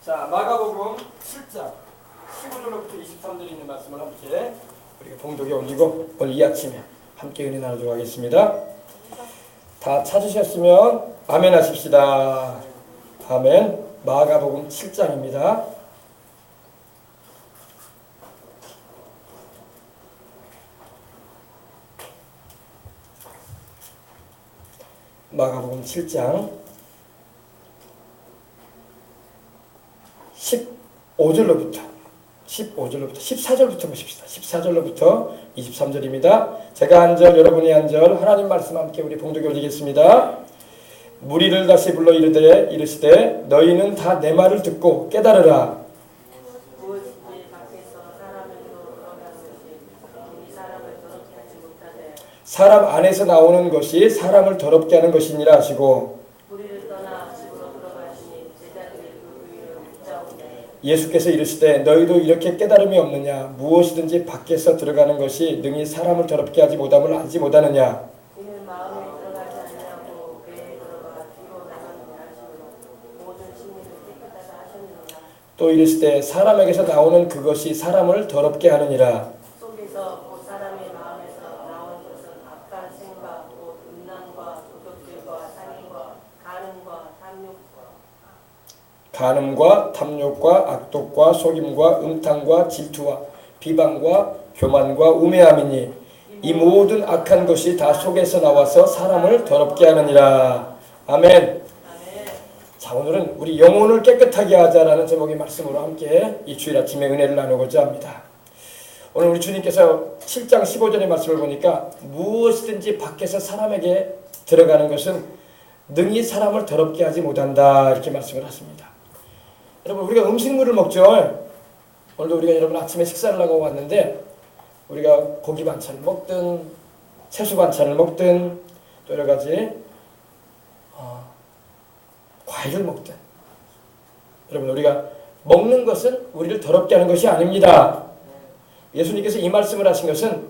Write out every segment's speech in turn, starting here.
자, 마가복음 7장 15절로부터 23절 있는 말씀을 함께 우리가 봉독에 올리고 오늘 이 아침에 함께 은혜 나누도록 하겠습니다. 다 찾으셨으면 아멘 하십시다. 아멘. 마가복음 7장입니다. 마가복음 7장 15절로부터 14절부터 보십시다. 14절로부터 23절입니다. 제가 한 절, 여러분이 한 절, 하나님 말씀 함께 우리 봉독에 올리겠습니다. 무리를 다시 불러 이르시되 너희는 다 내 말을 듣고 깨달으라. 사람 안에서 나오는 것이 사람을 더럽게 하는 것이니라 하시고 예수께서 이르시되 너희도 이렇게 깨달음이 없느냐? 무엇이든지 밖에서 들어가는 것이 능히 사람을 더럽게 하지 못함을 알지 못하느냐? 또 이르시되 사람에게서 나오는 그것이 사람을 더럽게 하느니라. 간음과 탐욕과 악독과 속임과 음탕과 질투와 비방과 교만과 우매함이니 이 모든 악한 것이 다 속에서 나와서 사람을 더럽게 하느니라. 아멘. 자, 오늘은 우리 영혼을 깨끗하게 하자라는 제목의 말씀으로 함께 이 주일 아침에 은혜를 나누고자 합니다. 오늘 우리 주님께서 7장 15절의 말씀을 보니까 무엇이든지 밖에서 사람에게 들어가는 것은 능히 사람을 더럽게 하지 못한다 이렇게 말씀을 하십니다. 여러분, 우리가 음식물을 먹죠. 오늘도 우리가 여러분 아침에 식사를 하고 왔는데 우리가 고기 반찬을 먹든 채소 반찬을 먹든 또 여러 가지 과일을 먹든 여러분, 우리가 먹는 것은 우리를 더럽게 하는 것이 아닙니다. 예수님께서 이 말씀을 하신 것은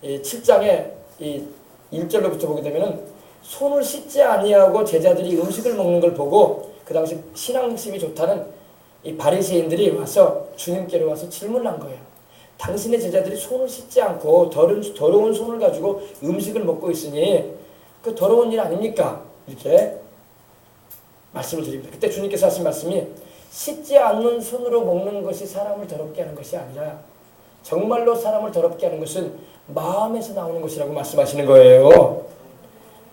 이 7장의 이 1절로부터 보게 되면은 손을 씻지 아니하고 제자들이 음식을 먹는 걸 보고 그 당시 신앙심이 좋다는 이 바리새인들이 와서 주님께로 와서 질문한 거예요. 당신의 제자들이 손을 씻지 않고 더러운 손을 가지고 음식을 먹고 있으니 그 더러운 일 아닙니까? 이렇게 말씀을 드립니다. 그때 주님께서 하신 말씀이 씻지 않는 손으로 먹는 것이 사람을 더럽게 하는 것이 아니라 정말로 사람을 더럽게 하는 것은 마음에서 나오는 것이라고 말씀하시는 거예요.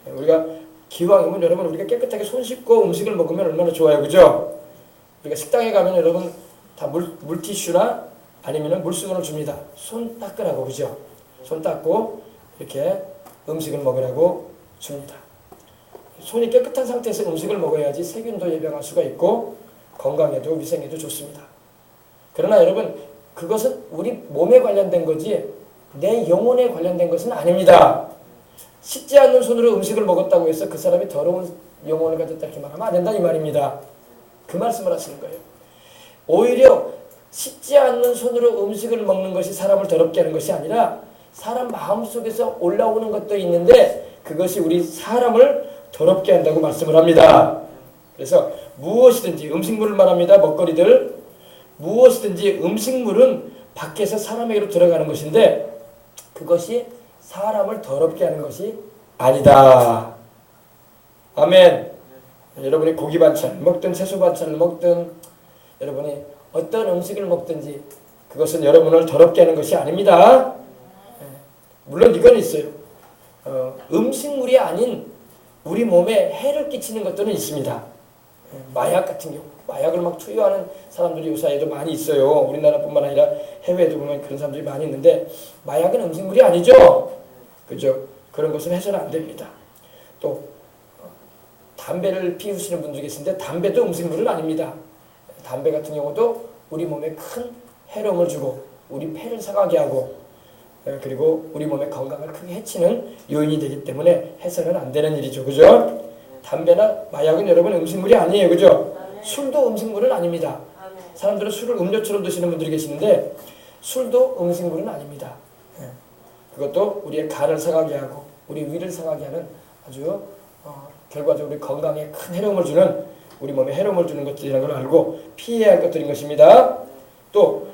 우리가 기왕이면 여러분 우리가 깨끗하게 손 씻고 음식을 먹으면 얼마나 좋아요, 그죠? 우리가 식당에 가면 여러분 다 물티슈나 아니면 물수건을 줍니다. 손 닦으라고, 그죠? 손 닦고 이렇게 음식을 먹으라고 줍니다. 손이 깨끗한 상태에서 음식을 먹어야지 세균도 예방할 수가 있고 건강에도 위생에도 좋습니다. 그러나 여러분 그것은 우리 몸에 관련된 거지 내 영혼에 관련된 것은 아닙니다. 씻지 않는 손으로 음식을 먹었다고 해서 그 사람이 더러운 영혼을 가졌다 이렇게 말하면 안 된다 이 말입니다. 그 말씀을 하시는 거예요. 오히려 씻지 않는 손으로 음식을 먹는 것이 사람을 더럽게 하는 것이 아니라 사람 마음속에서 올라오는 것도 있는데 그것이 우리 사람을 더럽게 한다고 말씀을 합니다. 그래서 무엇이든지 음식물을 말합니다. 먹거리들 무엇이든지 음식물은 밖에서 사람에게로 들어가는 것인데 그것이 사람을 더럽게 하는 것이 아니다. 아멘. 여러분이 고기 반찬을 먹든 채소 반찬을 먹든 여러분이 어떤 음식을 먹든지 그것은 여러분을 더럽게 하는 것이 아닙니다. 물론 이건 있어요. 음식물이 아닌 우리 몸에 해를 끼치는 것들은 있습니다. 마약 같은 경우 마약을 막 투여하는 사람들이 요사이에도 많이 있어요. 우리나라뿐만 아니라 해외에도 보면 그런 사람들이 많이 있는데 마약은 음식물이 아니죠. 그죠? 그런 것은 해서는 안 됩니다. 또 담배를 피우시는 분들이 계신데 담배도 음식물은 아닙니다. 담배 같은 경우도 우리 몸에 큰 해로움을 주고 우리 폐를 상하게 하고 그리고 우리 몸의 건강을 크게 해치는 요인이 되기 때문에 해서는 안 되는 일이죠. 그죠? 담배나 마약은 여러분 음식물이 아니에요. 그죠? 술도 음식물은 아닙니다. 사람들은 술을 음료처럼 드시는 분들이 계시는데 술도 음식물은 아닙니다. 그것도 우리의 간을 상하게 하고 우리 위를 상하게 하는 아주 결과적으로 우리 건강에 큰 해로움을 주는 우리 몸에 해로움을 주는 것들이라는 걸 알고 피해야 할 것들인 것입니다. 또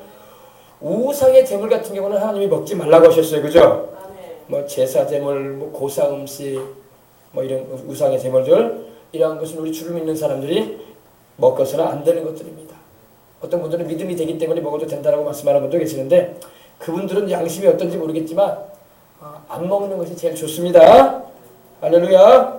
우상의 제물 같은 경우는 하나님이 먹지 말라고 하셨어요. 그죠? 뭐 제사 제물, 뭐 고사 음식, 뭐 이런 우상의 제물들, 이러한 것은 우리 주를 믿는 사람들이 먹어서는 안 되는 것들입니다. 어떤 분들은 믿음이 되기 때문에 먹어도 된다라고 말씀하는 분도 계시는데 그분들은 양심이 어떤지 모르겠지만 안 먹는 것이 제일 좋습니다. 할렐루야.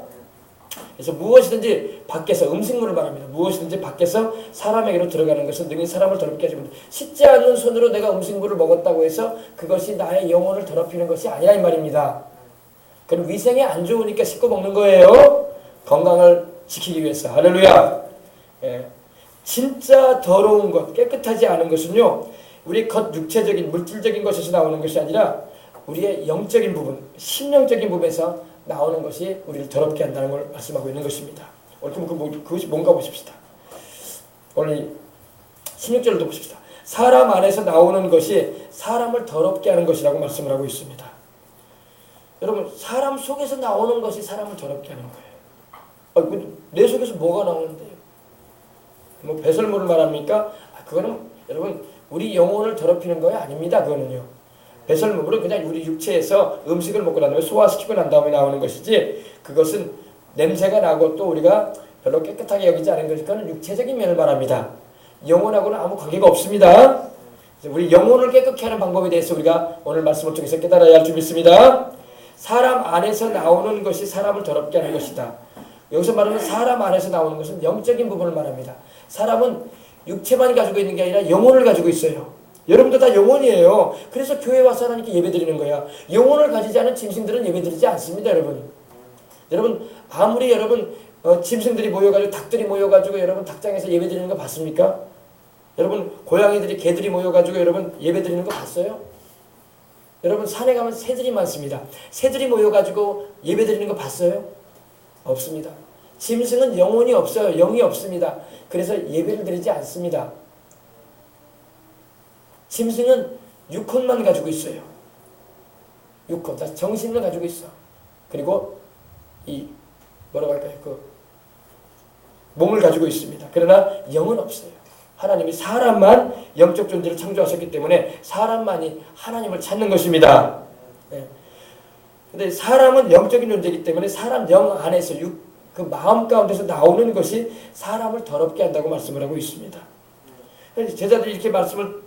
그래서 무엇이든지 밖에서 음식물을 말합니다. 무엇이든지 밖에서 사람에게로 들어가는 것은 능히 사람을 더럽게 하지 못한다. 씻지 않는 손으로 내가 음식물을 먹었다고 해서 그것이 나의 영혼을 더럽히는 것이 아니라 이 말입니다. 그럼 위생에 안 좋으니까 씻고 먹는 거예요. 건강을 지키기 위해서. 할렐루야. 예. 진짜 더러운 것, 깨끗하지 않은 것은요, 우리 겉 육체적인 물질적인 것에서 나오는 것이 아니라 우리의 영적인 부분, 심령적인 부분에서 나오는 것이 우리를 더럽게 한다는 걸 말씀하고 있는 것입니다. 오늘 그것이 뭔가 보십시다. 오늘 16절도 보십시다. 사람 안에서 나오는 것이 사람을 더럽게 하는 것이라고 말씀을 하고 있습니다. 여러분, 사람 속에서 나오는 것이 사람을 더럽게 하는 거예요. 내 속에서 뭐가 나오는데요? 뭐 배설물을 말합니까? 그거는 여러분 우리 영혼을 더럽히는 거 아닙니다. 그거는요. 배설물은 그냥 우리 육체에서 음식을 먹고 난 다음에 소화시키고 난 다음에 나오는 것이지, 그것은 냄새가 나고 또 우리가 별로 깨끗하게 여기지 않은 것이, 그건 육체적인 면을 말합니다. 영혼하고는 아무 관계가 없습니다. 우리 영혼을 깨끗게 하는 방법에 대해서 우리가 오늘 말씀을 통해서 깨달아야 할 줄 믿습니다. 사람 안에서 나오는 것이 사람을 더럽게 하는 것이다. 여기서 말하는 사람 안에서 나오는 것은 영적인 부분을 말합니다. 사람은 육체만 가지고 있는 게 아니라 영혼을 가지고 있어요. 여러분도 다 영혼이에요. 그래서 교회 와서 하나님께 예배드리는 거야. 영혼을 가지지 않은 짐승들은 예배드리지 않습니다. 여러분 아무리 여러분 짐승들이 모여가지고 닭들이 모여가지고 여러분 닭장에서 예배드리는 거 봤습니까? 여러분 고양이들이 개들이 모여가지고 여러분 예배드리는 거 봤어요? 여러분 산에 가면 새들이 많습니다. 새들이 모여가지고 예배드리는 거 봤어요? 없습니다. 짐승은 영혼이 없어요. 영이 없습니다. 그래서 예배를 드리지 않습니다. 짐승은 육혼만 가지고 있어요. 육혼, 정신을 가지고 있어. 그리고 뭐라고 할까요? 몸을 가지고 있습니다. 그러나 영은 없어요. 하나님이 사람만 영적 존재를 창조하셨기 때문에 사람만이 하나님을 찾는 것입니다. 근데 사람은 영적인 존재이기 때문에 사람 영 안에서 그 마음 가운데서 나오는 것이 사람을 더럽게 한다고 말씀을 하고 있습니다. 제자들이 이렇게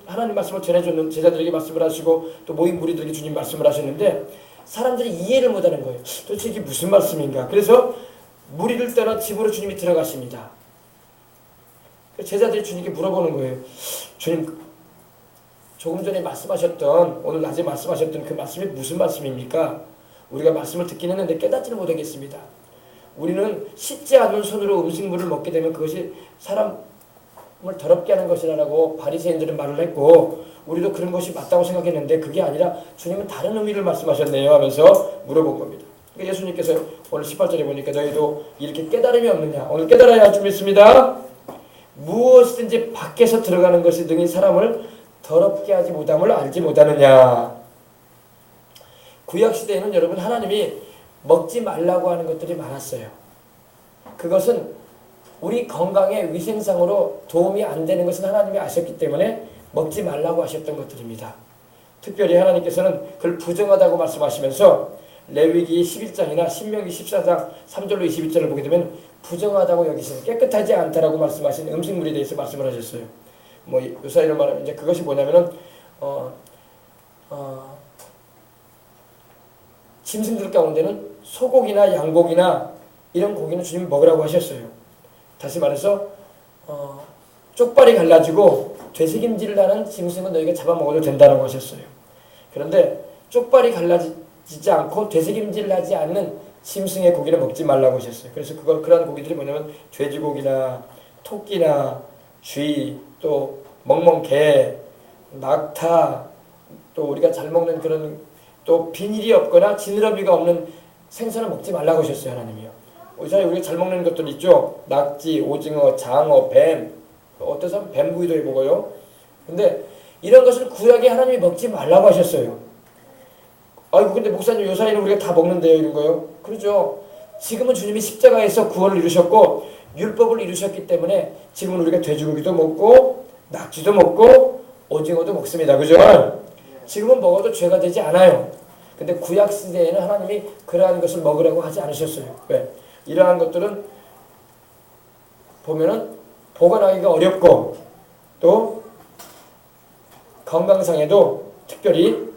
하나님 말씀을 전해줬는 제자들에게 말씀을 하시고 또 모인 무리들에게 주님 말씀을 하셨는데 사람들이 이해를 못하는 거예요. 도대체 이게 무슨 말씀인가? 그래서 무리를 떠나 집으로 주님이 들어가십니다. 제자들이 주님께 물어보는 거예요. 주님, 조금 전에 말씀하셨던, 오늘 낮에 말씀하셨던 그 말씀이 무슨 말씀입니까? 우리가 말씀을 듣긴 했는데 깨닫지는 못하겠습니다. 우리는 씻지 않은 손으로 음식물을 먹게 되면 그것이 사람을 더럽게 하는 것이라고 바리새인들은 말을 했고 우리도 그런 것이 맞다고 생각했는데 그게 아니라 주님은 다른 의미를 말씀하셨네요 하면서 물어본 겁니다. 그러니까 예수님께서 오늘 18절에 보니까 너희도 이렇게 깨달음이 없느냐? 오늘 깨달아야 할 줄 믿습니다. 무엇이든지 밖에서 들어가는 것이 능히 사람을 더럽게 하지 못함을 알지 못하느냐. 구약시대에는 여러분 하나님이 먹지 말라고 하는 것들이 많았어요. 그것은 우리 건강에 위생상으로 도움이 안 되는 것은 하나님이 아셨기 때문에 먹지 말라고 하셨던 것들입니다. 특별히 하나님께서는 그걸 부정하다고 말씀하시면서 레위기 11장이나 신명기 14장 3절로 22절을 보게 되면 부정하다고 여기시는 깨끗하지 않다라고 말씀하신 음식물에 대해서 말씀을 하셨어요. 뭐 요사이로 말하면 이제 그것이 뭐냐면은 짐승들 가운데는 소고기나 양고기나 이런 고기는 주님이 먹으라고 하셨어요. 다시 말해서 쪽발이 갈라지고 되새김질을 하는 짐승은 너희가 잡아먹어도 된다라고 하셨어요. 그런데 쪽발이 갈라지지 않고 되새김질을 하지 않는 짐승의 고기를 먹지 말라고 하셨어요. 그래서 그러한 고기들이 뭐냐면 돼지고기나 토끼나 쥐, 또 멍멍개, 낙타, 또 우리가 잘 먹는 그런 또 비닐이 없거나 지느러미가 없는 생선을 먹지 말라고 하셨어요. 하나님이요. 우리가 잘 먹는 것들 있죠. 낙지, 오징어, 장어, 뱀. 어떤 사람은 뱀구이도 해 먹어요. 근데 이런 것을 구약에 하나님이 먹지 말라고 하셨어요. 아이고 근데 목사님 요사이는 우리가 다 먹는데요 이런 거요. 그렇죠. 지금은 주님이 십자가에서 구원을 이루셨고 율법을 이루셨기 때문에 지금은 우리가 돼지고기도 먹고 낙지도 먹고 오징어도 먹습니다. 그죠? 지금은 먹어도 죄가 되지 않아요. 근데 구약 시대에는 하나님이 그러한 것을 먹으라고 하지 않으셨어요. 왜? 이러한 것들은 보면은 보관하기가 어렵고 또 건강상에도 특별히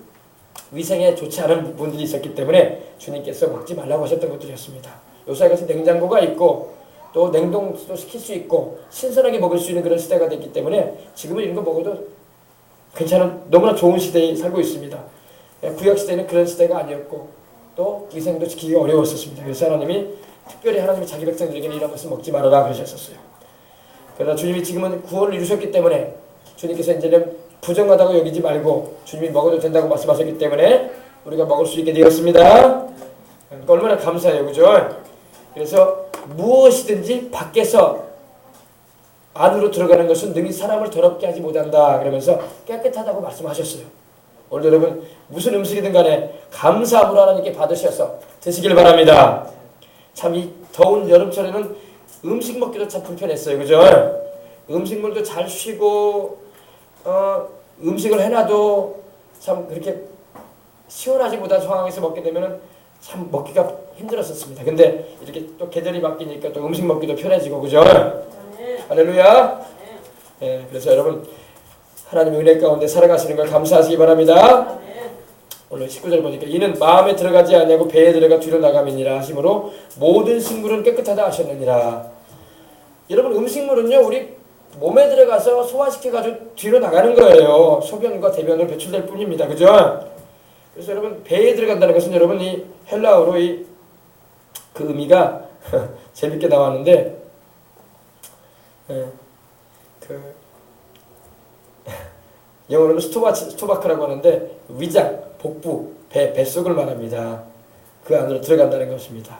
위생에 좋지 않은 부분들이 있었기 때문에 주님께서 먹지 말라고 하셨던 것들이었습니다. 요새 같은 냉장고가 있고 또 냉동도 시킬 수 있고 신선하게 먹을 수 있는 그런 시대가 됐기 때문에 지금은 이런 거 먹어도 괜찮은 너무나 좋은 시대에 살고 있습니다. 구약 시대는 그런 시대가 아니었고 또 위생도 지키기가 어려웠었습니다. 그래서 하나님이 특별히 하나님이 자기 백성들에게는 이런 것을 먹지 말아라 그러셨었어요. 그러나 주님이 지금은 구원을 이루셨기 때문에 주님께서 이제는 부정하다고 여기지 말고 주님이 먹어도 된다고 말씀하셨기 때문에 우리가 먹을 수 있게 되었습니다. 얼마나 감사해요. 그죠? 그래서 무엇이든지 밖에서 안으로 들어가는 것은 능히 사람을 더럽게 하지 못한다. 그러면서 깨끗하다고 말씀하셨어요. 오늘 여러분 무슨 음식이든 간에 감사함으로 하나님께 받으셔서 드시길 바랍니다. 참 이 더운 여름철에는 음식 먹기도 참 불편했어요. 그죠? 음식물도 잘 쉬고 음식을 해놔도 참 그렇게 시원하지 못한 상황에서 먹게 되면은 참 먹기가 힘들었었습니다. 근데 이렇게 또 계절이 바뀌니까 또 음식 먹기도 편해지고 그죠? 할렐루야. 예, 그래서 여러분 하나님의 은혜 가운데 살아가시는 걸 감사하시기 바랍니다. 오늘 19절 보니까 이는 마음에 들어가지 아니하고 배에 들어가 뒤로 나감이니라 하심으로 모든 식물은 깨끗하다 하셨느니라. 여러분 음식물은요 우리 몸에 들어가서 소화시켜가지고 뒤로 나가는 거예요. 소변과 대변으로 배출될 뿐입니다. 그죠? 그래서 여러분 배에 들어간다는 것은 여러분 이 헬라어로 그 의미가 재밌게 나왔는데 영어로는 스토마크라고 하는데 위장, 복부, 뱃속을 말합니다. 그 안으로 들어간다는 것입니다.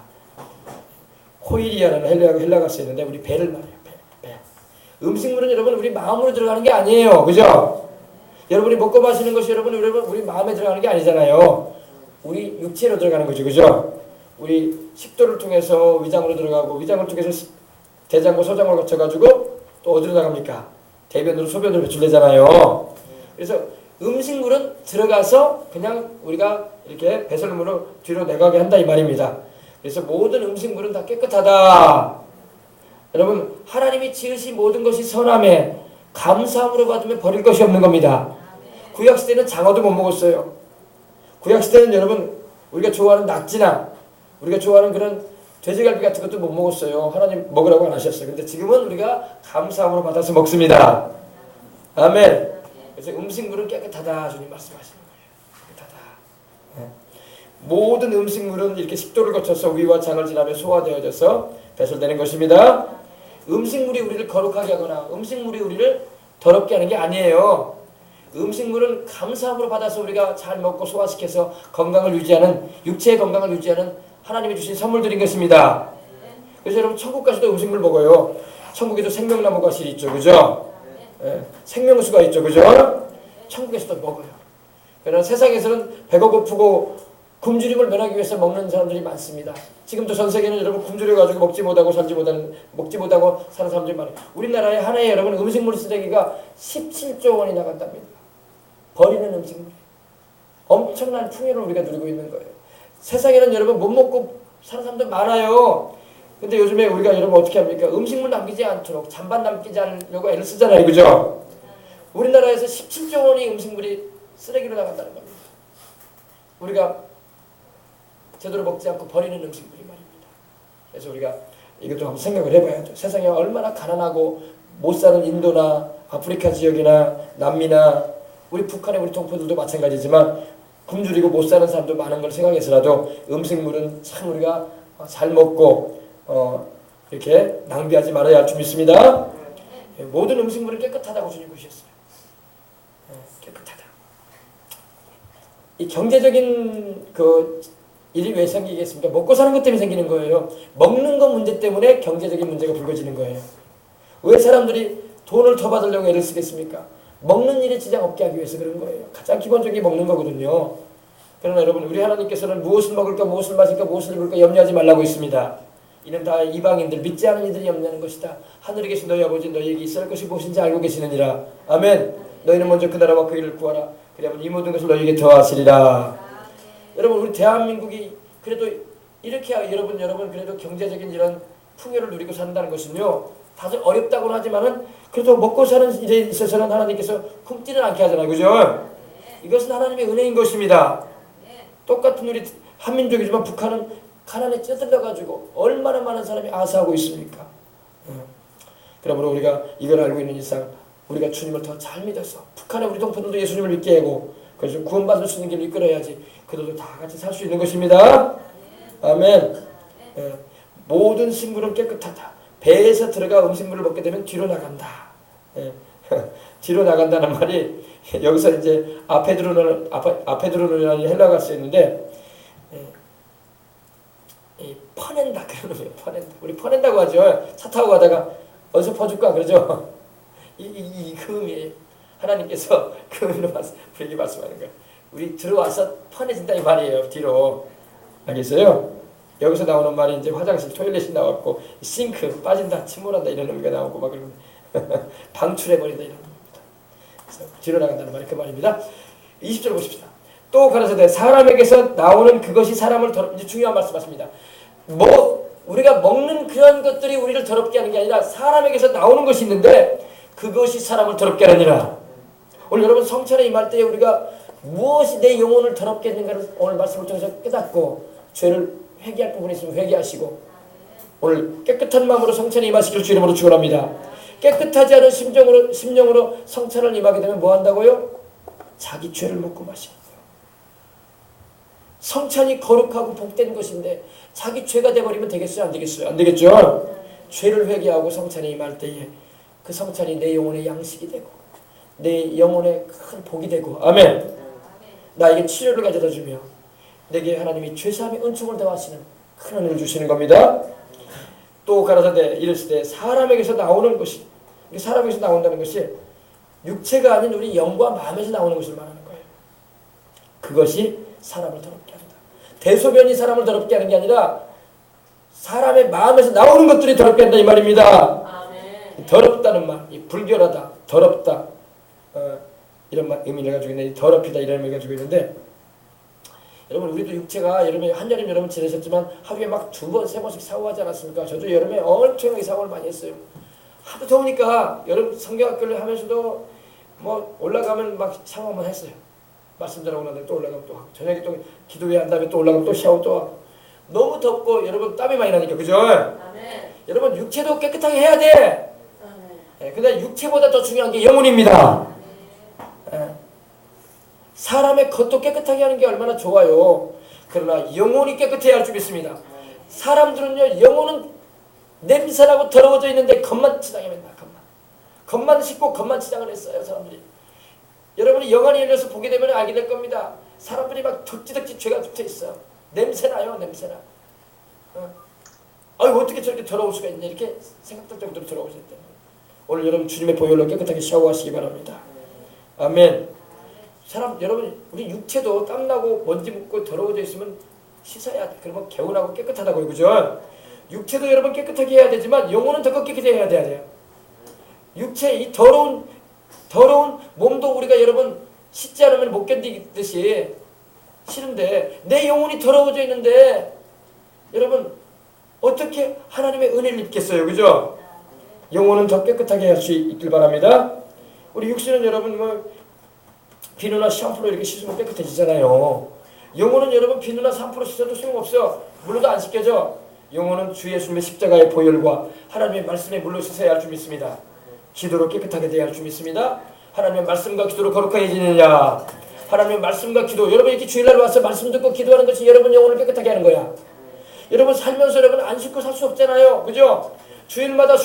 호이리아라는 헬라가 쓰이는데 우리 배를 말해요. 배. 음식물은 여러분 우리 마음으로 들어가는 게 아니에요. 그죠? 여러분이 먹고 마시는 것이 여러분 우리 마음에 들어가는 게 아니잖아요. 우리 육체로 들어가는 거죠. 그죠? 우리 식도를 통해서 위장으로 들어가고 위장을 통해서 대장과 소장을 거쳐가지고 또 어디로 나갑니까? 대변으로 소변으로 배출되잖아요. 그래서 음식물은 들어가서 그냥 우리가 이렇게 배설물로 뒤로 내가게 한다 이 말입니다. 그래서 모든 음식물은 다 깨끗하다. 여러분 하나님이 지으신 모든 것이 선함에 감사함으로 받으면 버릴 것이 없는 겁니다. 구약시대는 장어도 못 먹었어요. 구약시대는 여러분 우리가 좋아하는 낙지나 우리가 좋아하는 그런 돼지갈비 같은 것도 못 먹었어요. 하나님 먹으라고 안 하셨어요. 근데 지금은 우리가 감사함으로 받아서 먹습니다. 아멘. 그래서 음식물은 깨끗하다 주님 말씀하시는 거예요. 깨끗하다. 네. 모든 음식물은 이렇게 식도를 거쳐서 위와 장을 지나며 소화되어져서 배설되는 것입니다. 음식물이 우리를 거룩하게 하거나 음식물이 우리를 더럽게 하는 게 아니에요. 음식물은 감사함으로 받아서 우리가 잘 먹고 소화시켜서 건강을 유지하는 육체의 건강을 유지하는 하나님이 주신 선물들인 것입니다. 그래서 여러분 천국 가서도 음식물 먹어요. 천국에도 생명나무가 실이 있죠. 그죠? 예, 생명수가 있죠. 그죠? 천국에서도 먹어요. 그러나 세상에서는 배가 고프고 굶주림을 면하기 위해서 먹는 사람들이 많습니다. 지금도 전 세계는 여러분 굶주려가지고 먹지 못하고 사는 사람들이 많아요. 우리나라에 한 해에 여러분 음식물 쓰레기가 17조 원이 나간답니다. 버리는 음식물. 엄청난 풍요를 우리가 누리고 있는 거예요. 세상에는 여러분 못 먹고 사는 사람들 많아요. 근데 요즘에 우리가 여러분 어떻게 합니까? 음식물 남기지 않도록 잔반 남기지 않으려고 애를 쓰잖아요. 그죠? 우리나라에서 17조 원이 음식물이 쓰레기로 나간다는 겁니다. 우리가 제대로 먹지 않고 버리는 음식물이 말입니다. 그래서 우리가 이것도 한번 생각을 해봐야죠. 세상에 얼마나 가난하고 못 사는 인도나 아프리카 지역이나 남미나 우리 북한의 우리 동포들도 마찬가지지만 굶주리고 못 사는 사람도 많은 걸 생각해서라도 음식물은 참 우리가 잘 먹고 이렇게 낭비하지 말아야 할 줄 믿습니다. 모든 음식물은 깨끗하다고 주님 보셨어요. 깨끗하다. 이 경제적인 그 일이 왜 생기겠습니까? 먹고 사는 것 때문에 생기는 거예요. 먹는 것 문제 때문에 경제적인 문제가 불거지는 거예요. 왜 사람들이 돈을 더 받으려고 애를 쓰겠습니까? 먹는 일에 지장 없게 하기 위해서 그런 거예요. 가장 기본적인 게 먹는 거거든요. 그러나 여러분 우리 하나님께서는 무엇을 먹을까 무엇을 마실까 무엇을 입을까 염려하지 말라고 했습니다. 이는 다 이방인들 믿지 않은 이들이 염려하는 것이다. 하늘에 계신 너희 아버지 너희에게 있을 것이 무엇인지 알고 계시느니라. 아멘. 너희는 먼저 그 나라와 그 일을 구하라. 그리하면 이 모든 것을 너희에게 더하시리라. 여러분 우리 대한민국이 그래도 이렇게 여러분 그래도 경제적인 이런 풍요를 누리고 산다는 것은요. 다들 어렵다고는 하지만은 그래도 먹고 사는 일에 있어서는 하나님께서 굶지는 않게 하잖아요. 그죠? 이것은 하나님의 은혜인 것입니다. 똑같은 우리 한민족이지만 북한은 가난에 찌들려가지고 얼마나 많은 사람이 아사하고 있습니까? 그러므로 우리가 이걸 알고 있는 이상 우리가 주님을 더 잘 믿어서 북한의 우리 동포들도 예수님을 믿게 하고 그래서 구원받을 수 있는 길을 이끌어야지 그들도 다 같이 살 수 있는 것입니다. 아멘. 모든 식물은 깨끗하다. 배에서 들어가 음식물을 먹게 되면 뒤로 나간다. 뒤로 나간다는 말이 여기서 이제 아페드로노라는 헬라어가 쓰였는데 퍼낸다 그러는 거예요. 퍼낸다. 우리 퍼낸다고 하죠. 차 타고 가다가 어디서 퍼줄까 그러죠. 그 의미예요. 하나님께서 그 의미로 우리에게 말씀하는 거예요. 우리 들어와서 퍼내진다 이 말이에요. 뒤로. 알겠어요? 여기서 나오는 말이 이제 화장실 토일렛이 나왔고 싱크 빠진다 침몰한다 이런 의미가 나오고 막 그러면 방출해버린다 이런 의미입니다. 그래서 뒤로 나간다는 말이 그 말입니다. 20절 보십시다. 또 가라사대 사람에게서 나오는 그것이 사람을 이제 중요한 말씀하십니다. 우리가 먹는 그런 것들이 우리를 더럽게 하는 게 아니라 사람에게서 나오는 것이 있는데 그것이 사람을 더럽게 하느니라. 오늘 여러분 성찬에 임할 때에 우리가 무엇이 내 영혼을 더럽게 했는가를 오늘 말씀을 통해서 깨닫고 죄를 회개할 부분이 있으면 회개하시고 오늘 깨끗한 마음으로 성찬에 임하시길 주 이름으로 축원합니다. 깨끗하지 않은 심령으로 성찬을 임하게 되면 뭐 한다고요? 자기 죄를 먹고 마시는 거예요. 성찬이 거룩하고 복된 것인데 자기 죄가 돼버리면 되겠어요? 안 되겠어요? 안 되겠죠? 죄를 회개하고 성찬에 임할 때에 그 성찬이 내 영혼의 양식이 되고 내 영혼의 큰 복이 되고 아멘. 나에게 치료를 가져다 주며 내게 하나님이 죄사함의 은총을 더하시는 큰 은혜를 주시는 겁니다. 또 가라사대 이르시되 사람에게서 나오는 것이 사람에게서 나온다는 것이 육체가 아닌 우리 영과 마음에서 나오는 것을 말하는 거예요. 그것이 사람을 더럽게 한다. 대소변이 사람을 더럽게 하는 게 아니라 사람의 마음에서 나오는 것들이 더럽게 한다 이 말입니다. 아멘. 더럽다는 말, 불결하다, 더럽다 이런 의미를 가지고 있는데 더럽히다 이런 의미를 가지고 있는데 여러분 우리도 육체가 여름에 한여름 여름 지내셨지만 하루에 막 2번 3번씩 샤워하지 않았습니까? 저도 여름에 엄청나게 샤워를 많이 했어요. 하도 더우니까 여름 성경학교를 하면서도 뭐 올라가면 막 샤워 한번 했어요. 말씀 전하고 나서 또 올라가면 또 하고 저녁에 또 기도회 한 다음에 또 올라가면 또 샤워 또 하고 너무 덥고 여러분 땀이 많이 나니까 그죠? 아멘. 여러분 육체도 깨끗하게 해야 돼. 근데 육체보다 더 중요한 게 영혼입니다. 사람의 겉도 깨끗하게 하는 게 얼마나 좋아요. 그러나 영혼이 깨끗해야 할 줄 믿습니다. 사람들은요 영혼은 냄새나고 더러워져 있는데 겉만 치장해 맨날 겉만 씻고 겉만 치장을 했어요 사람들이. 여러분이 영안이 열려서 보게 되면 알게 될 겁니다. 사람들이 막 덕지덕지 죄가 붙어있어. 냄새나요 냄새나. 아유 어떻게 저렇게 더러울 수가 있냐 이렇게 생각될 정도로 더러워질 때 오늘 여러분 주님의 보혈로 깨끗하게 샤워하시기 바랍니다. 아멘. 여러분 우리 육체도 땀나고 먼지 묻고 더러워져 있으면 씻어야 돼. 그러면 개운하고 깨끗하다고요. 그죠? 육체도 여러분 깨끗하게 해야 되지만 영혼은 더 깨끗하게 해야 돼요. 육체 이 더러운 몸도 우리가 여러분 씻지 않으면 못 견디듯이 싫은데 내 영혼이 더러워져 있는데 여러분 어떻게 하나님의 은혜를 입겠어요. 그죠? 영혼은 더 깨끗하게 할 수 있길 바랍니다. 우리 육신은 여러분 비누나 샴푸로 이렇게 씻으면 깨끗해지잖아요. 영혼은 여러분 비누나 샴푸로 씻어도 소용없어. 물로도 안 씻겨져. 영혼은 주 예수님의 십자가의 보혈과 하나님의 말씀에 물로 씻어야 할 줄 믿습니다. 기도로 깨끗하게 되어야 할 줄 믿습니다. 하나님의 말씀과 기도로 거룩해지느냐. 하나님의 말씀과 기도. 여러분 이렇게 주일날 와서 말씀 듣고 기도하는 것이 여러분 영혼을 깨끗하게 하는 거야. 여러분 살면서 여러분 안 씻고 살 수 없잖아요. 그죠? 주일마다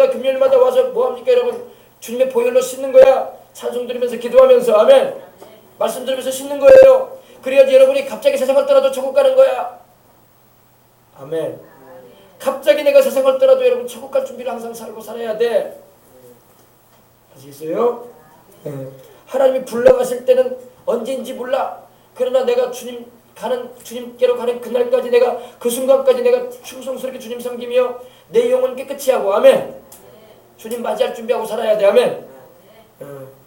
금요일마다 와서 뭐합니까 여러분? 주님의 보혈로 씻는 거야. 찬송 드리면서 기도하면서 아멘. 말씀 들으면서 씻는 거예요. 그래야지 여러분이 갑자기 세상을 떠나도 천국 가는 거야. 아멘. 갑자기 내가 세상을 떠나도 여러분 천국 갈 준비를 항상 살고 살아야 돼. 아시겠어요? 하나님이 불러가실 때는 언제인지 몰라. 그러나 내가 주님 주님께로 가는 그날까지 내가 그 순간까지 내가 충성스럽게 주님 섬기며 내 영혼 깨끗이 하고 아멘. 주님 맞이할 준비하고 살아야 돼. 아멘.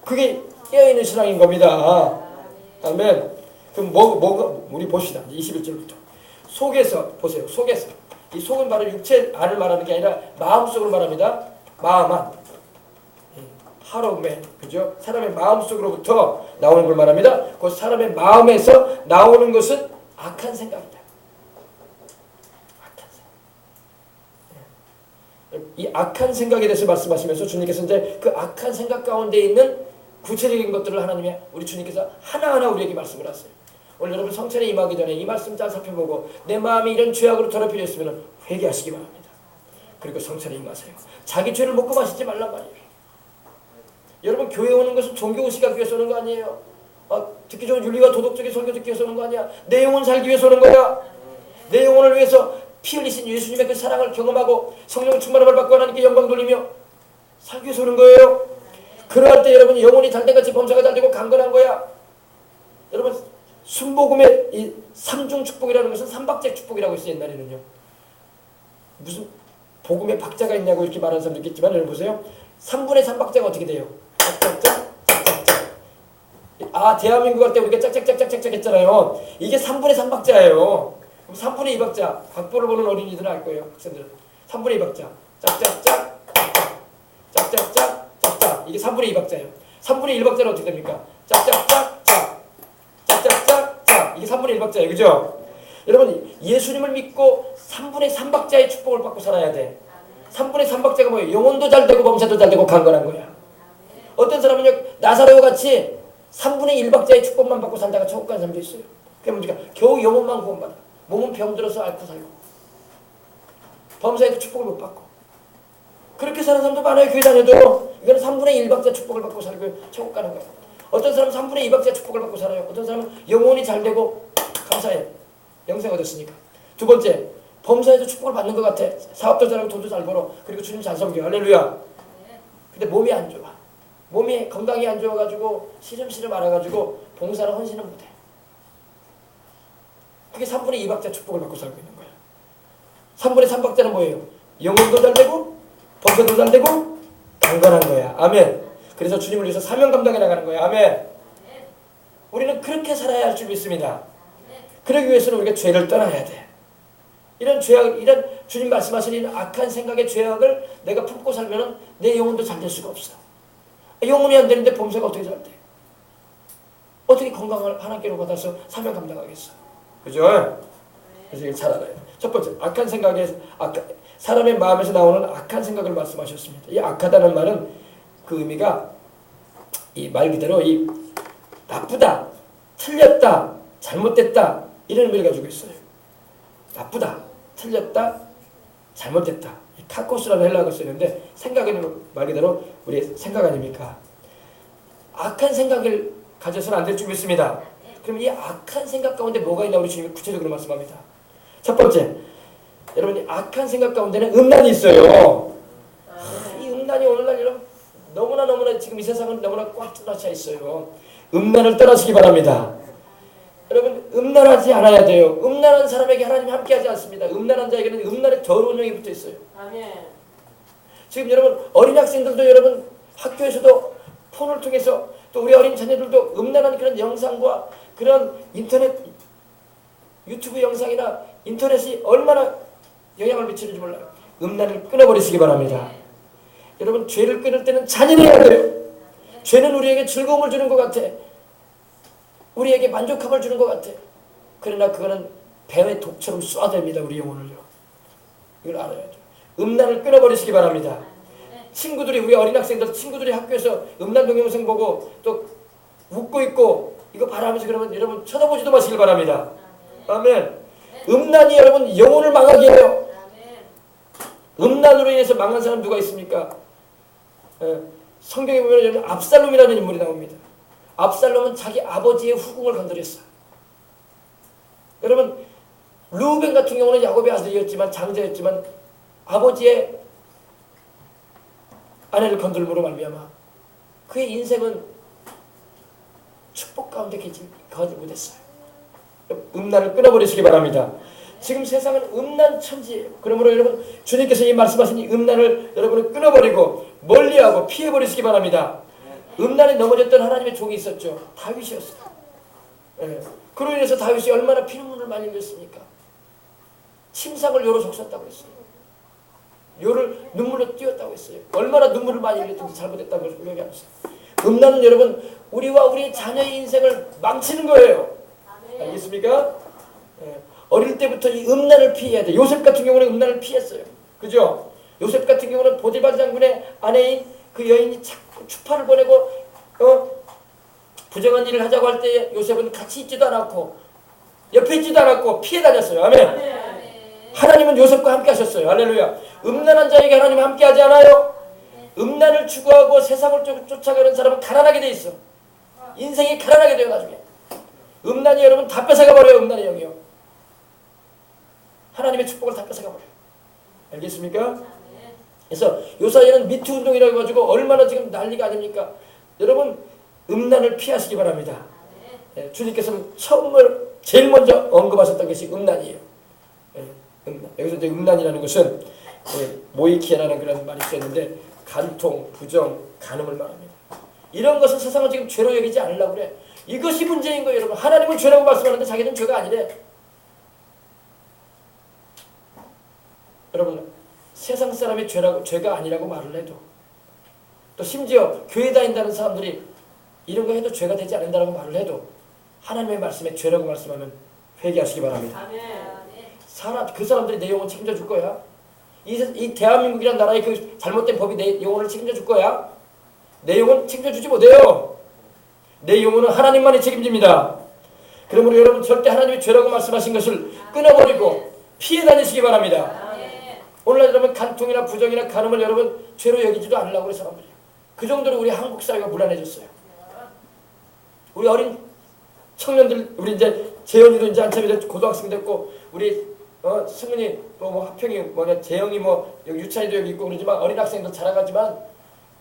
그게 깨어있는 신앙인 겁니다. 아멘. 그럼 우리 봅시다. 21절부터. 속에서 보세요. 속에서. 이 속은 바로 육체 안을 말하는 게 아니라 마음속으로 말합니다. 마음안. 하루매, 그죠? 사람의 마음속으로부터 나오는 걸 말합니다. 그 사람의 마음에서 나오는 것은 악한 생각이다. 악한 생각. 이 악한 생각에 대해서 말씀하시면서 주님께서 이제 그 악한 생각 가운데 있는 구체적인 것들을 하나님이 우리 주님께서 하나하나 우리에게 말씀을 하세요. 오늘 여러분 성찬에 임하기 전에 이 말씀 잘 살펴보고 내 마음이 이런 죄악으로 더럽혀져 있으면 회개하시기 바랍니다. 그리고 성찬에 임하세요. 자기 죄를 먹고 마시지 말란 말이에요. 여러분 교회 오는 것은 종교 의식 하기 위해서 오는 거 아니에요. 듣기 좋은 윤리와 도덕적인 설교 듣기 위해서 오는 거 아니야. 내 영혼 살기 위해서 오는 거야. 내 영혼을 위해서 피 흘리신 예수님의 그 사랑을 경험하고 성령 충만함을 받고 하나님께 영광 돌리며 살기 위해서 오는 거예요. 그러할 때 여러분 영혼이 달대같이 범사가 달되고 강건한 거야. 여러분 순복음의 이 삼중 축복이라는 것은 삼박자 축복이라고 했어요. 옛날에는요. 무슨 복음에 박자가 있냐고 이렇게 말하는 사람도 있겠지만 여러분 보세요. 3분의 3박자가 어떻게 돼요? 짝짝짝 짝짝짝. 대한민국 할 때 우리가 짝짝짝짝짝 했잖아요. 이게 3분의 3박자예요. 3분의 2박자. 각보를 보는 어린이들은 알 거예요. 학생들은. 3분의 2박자. 짝짝짝 짝짝짝 짝짝. 이게 3분의 2박자예요. 3분의 1박자는 어떻게 됩니까? 짝짝짝 짝. 짝짝짝 짝. 이게 3분의 1박자예요. 그죠? 여러분 예수님을 믿고 3분의 3박자의 축복을 받고 살아야 돼. 3분의 3박자가 뭐예요? 영혼도 잘 되고 범사도 잘 되고 강건한 거야. 어떤 사람은요 나사로와 같이 3분의 1박자의 축복만 받고 살다가 천국 가는 사람도 있어요. 그게 뭡니까? 겨우 영혼만 구원받아. 몸은 병들어서 앓고 살고 범사에도 축복을 못 받고 그렇게 사는 사람도 많아요. 교회 다녀도. 이거는 3분의 1박자 축복을 받고 살고 천국 가는 거예요. 어떤 사람은 3분의 2박자 축복을 받고 살아요. 어떤 사람은 영혼이 잘 되고 감사해. 영생 얻었으니까. 두 번째, 범사에도 축복을 받는 것 같아. 사업도 잘하고 돈도 잘 벌어. 그리고 주님 잘 섬겨. 할렐루야. 근데 몸이 안 좋아. 몸이 건강이 안 좋아가지고 시름시름 앓아가지고 봉사를 헌신을 못해. 그게 3분의 2박자 축복을 받고 살고 있는 거야. 3분의 3박자는 뭐예요? 영혼도 잘 되고 범사도 잘 되고 강건한 거야. 아멘. 그래서 주님을 위해서 사명 감당해 나가는 거야. 아멘. 우리는 그렇게 살아야 할 줄 믿습니다. 그러기 위해서는 우리가 죄를 떠나야 돼. 이런 죄악, 이런 주님 말씀하신 이런 악한 생각의 죄악을 내가 품고 살면은 내 영혼도 잘 될 수가 없어. 영혼이 안 되는데 범사가 어떻게 잘 돼? 어떻게 건강을 하나님께로 받아서 사명 감당하겠어? 그죠? 그래서 이걸 잘 알아요. 첫 번째, 악한 생각에, 사람의 마음에서 나오는 악한 생각을 말씀하셨습니다. 이 악하다는 말은 그 의미가 이 말 그대로 이 나쁘다, 틀렸다, 잘못됐다 이런 의미를 가지고 있어요. 나쁘다, 틀렸다, 잘못됐다. 카코스라는 헬라어가 쓰는데 생각에는 말 그대로 우리의 생각 아닙니까? 악한 생각을 가져서는 안 될 줄 믿습니다. 그럼 이 악한 생각 가운데 뭐가 있나 우리 주님이 구체적으로 말씀합니다. 첫 번째, 여러분 악한 생각 가운데는 음란이 있어요. 이 음란이 오늘날 여러분 너무나 지금 이 세상은 너무나 꽉 뚫어차 있어요. 음란을 떠나시기 바랍니다. 여러분 음란하지 않아야 돼요. 음란한 사람에게 하나님이 함께하지 않습니다. 음란한 자에게는 음란의 더러운 영이 붙어 있어요. 아멘. 지금 여러분 어린 학생들도 여러분 학교에서도 폰을 통해서 또 우리 어린 자녀들도 음란한 그런 영상과 그런 인터넷 유튜브 영상이나 인터넷이 얼마나 영향을 미치는지 몰라요. 음란을 끊어버리시기 바랍니다. 여러분 죄를 끊을 때는 잔인해야 돼요. 죄는 우리에게 즐거움을 주는 것 같아. 우리에게 만족함을 주는 것 같아. 그러나 그거는 뱀의 독처럼 쏘아댑니다. 우리 영혼을요. 이걸 알아야죠. 음란을 끊어버리시기 바랍니다. 친구들이 우리 어린 학생들 친구들이 학교에서 음란 동영상 보고 또 웃고 있고 이거 바라면서 그러면 여러분 쳐다보지도 마시길 바랍니다. 아멘. 음란이 여러분 영혼을 망하게 해요. 음란으로 인해서 망한 사람 누가 있습니까? 성경에 보면 압살롬이라는 인물이 나옵니다. 압살롬은 자기 아버지의 후궁을 건드렸어. 여러분 르우벤 같은 경우는 야곱의 아들이었지만 장자였지만 아버지의 아내를 건들므로 말미암아 그의 인생은 축복 가운데 거하지 못했어요. 음란을 끊어버리시기 바랍니다. 지금 세상은 음란 천지예요. 그러므로 여러분 주님께서 이 말씀하신 이 음란을 여러분은 끊어버리고 멀리하고 피해버리시기 바랍니다. 음란에 넘어졌던 하나님의 종이 있었죠. 다윗이었어요. 예. 그로 인해서 다윗이 얼마나 피눈물을 많이 흘렸습니까? 침상을 요로 적셨다고 했어요. 요를 눈물로 띄웠다고 했어요. 얼마나 눈물을 많이 흘렸든지 잘못했다고 얘기하면서. 음란은 여러분 우리와 우리 자녀의 인생을 망치는 거예요. 알겠습니까? 예. 어릴 때부터 이 음란을 피해야 돼. 요셉 같은 경우는 음란을 피했어요. 그죠? 요셉 같은 경우는 보디발 장군의 아내인 그 여인이 자꾸 추파를 보내고 부정한 일을 하자고 할 때 요셉은 같이 있지도 않았고 옆에 있지도 않았고 피해 다녔어요. 아멘. 하나님은 요셉과 함께 하셨어요. 할렐루야. 음란한 자에게 하나님은 함께 하지 않아요. 음란을 추구하고 세상을 쫓아가는 사람은 가난하게 돼 있어. 인생이 가난하게 돼요. 나중에. 음란이 여러분 다 뺏어가 버려요. 음란의 영이요. 하나님의 축복을 다 뺏어가 버려요. 알겠습니까? 그래서 요사이는 미투 운동이라고 해가지고 얼마나 지금 난리가 아닙니까? 여러분 음란을 피하시기 바랍니다. 예, 주님께서는 제일 먼저 언급하셨던 것이 음란이에요. 예, 음란. 여기서 이제 음란이라는 것은 모이키아라는 그런 말이 있었는데 간통, 부정, 간음을 말합니다. 이런 것은 세상은 지금 죄로 여기지 않으려고 그래. 이것이 문제인 거예요, 여러분. 하나님은 죄라고 말씀하는데 자기는 죄가 아니래. 여러분 세상 사람이 죄가 아니라고 말을 해도 또 심지어 교회 다닌다는 사람들이 이런 거 해도 죄가 되지 않는다고 말을 해도 하나님의 말씀에 죄라고 말씀하면 회개하시기 바랍니다. 그 사람들이 내 영혼 책임져 줄 거야. 이 대한민국이라는 나라의 그 잘못된 법이 내 영혼을 책임져 줄 거야. 내 영혼 책임져 주지 못해요. 내 영혼은 하나님만이 책임집니다. 그러므로 여러분 절대 하나님의 죄라고 말씀하신 것을 끊어버리고 피해 다니시기 바랍니다. 오늘날 여러분 간통이나 부정이나 간음을 여러분 죄로 여기지도 않으려고 그래 사람들이. 그 정도로 우리 한국 사회가 불안해졌어요. 우리 어린 청년들, 우리 이제 재현이도 이제 한참 이제 고등학생 됐고, 우리 승은이 뭐 합평이 뭐냐 재영이 뭐 여기 유찬이도 여기 있고 그러지만 어린 학생들 자라가지만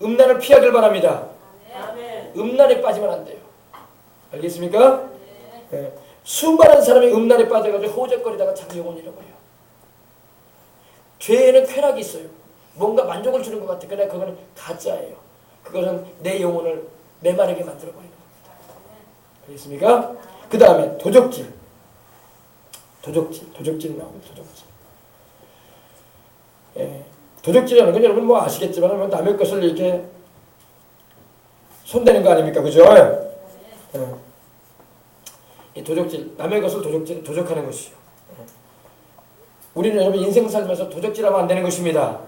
음란을 피하길 바랍니다. 음란에 빠지면 안 돼요. 알겠습니까? 네. 수많은 사람이 음란에 빠져가지고 호적거리다가 자기 영혼 잃어버려요. 죄에는 쾌락이 있어요. 뭔가 만족을 주는 것 같아. 그러나 그거는 가짜예요. 그것은 내 영혼을 메마르게 만들어버리는 겁니다. 알겠습니까? 그 다음에 도적질 나옵니다. 도적질. 예, 도적질이라는 건 여러분 뭐 아시겠지만 남의 것을 이렇게 손대는 거 아닙니까? 그죠? 예. 이 도적질, 남의 것을 도적하는 것이요. 우리는 여러분 인생 살면서 도적질하면 안 되는 것입니다.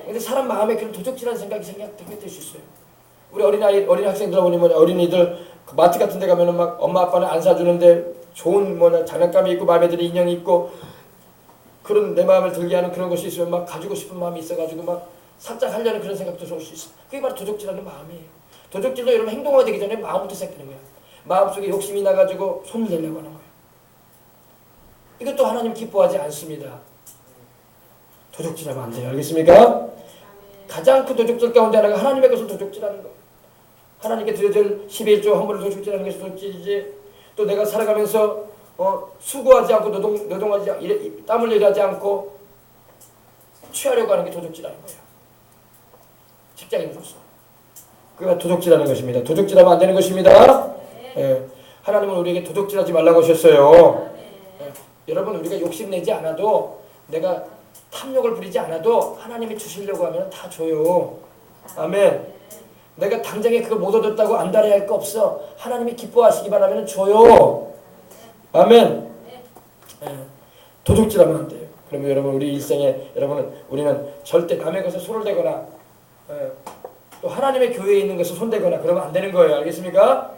근데 사람 마음에 그런 도적질하는 생각이 생길 수 있어요. 우리 어린 학생들 보면 어린이들 그 마트 같은 데 가면은 막 엄마 아빠는 안 사주는데 좋은 장난감이 있고 마음에 드는 인형이 있고 그런 내 마음을 들게 하는 그런 것이 있으면 막 가지고 싶은 마음이 있어가지고 막 살짝 하려는 그런 생각도 올 수 있어. 그게 바로 도적질하는 마음이에요. 도적질도 여러분 행동하게 되기 전에 마음부터 시작되는 거예요. 마음속에 욕심이 나가지고 손을 내려고 하는 거예요. 이것도 하나님 기뻐하지 않습니다. 도적질하면 안 돼요. 알겠습니까? 가장 큰 도적질 가운데 하나가 하나님의 것을 도적질하는 거. 하나님께 드려질 11조 헌물을 도적질하는 것이 도적질이지. 또 내가 살아가면서 수고하지 않고 노동하지 땀 흘리지 일하지 않고 취하려고 하는 게 도적질하는 거예요. 직장인으로서. 그가 도적질하는 것입니다. 도적질하면 안 되는 것입니다. 예. 하나님은 우리에게 도적질하지 말라고 하셨어요. 여러분 우리가 욕심내지 않아도 내가 탐욕을 부리지 않아도 하나님이 주시려고 하면 다 줘요. 아멘. 내가 당장에 그걸 못 얻었다고 안달해야 할 거 없어. 하나님이 기뻐하시기 바라면 줘요. 아멘. 도둑질하면 안 돼요. 그러면 여러분 우리 일생에 우리는 절대 남의 것에 손을 대거나 또 하나님의 교회에 있는 것을 손대거나 그러면 안 되는 거예요. 알겠습니까?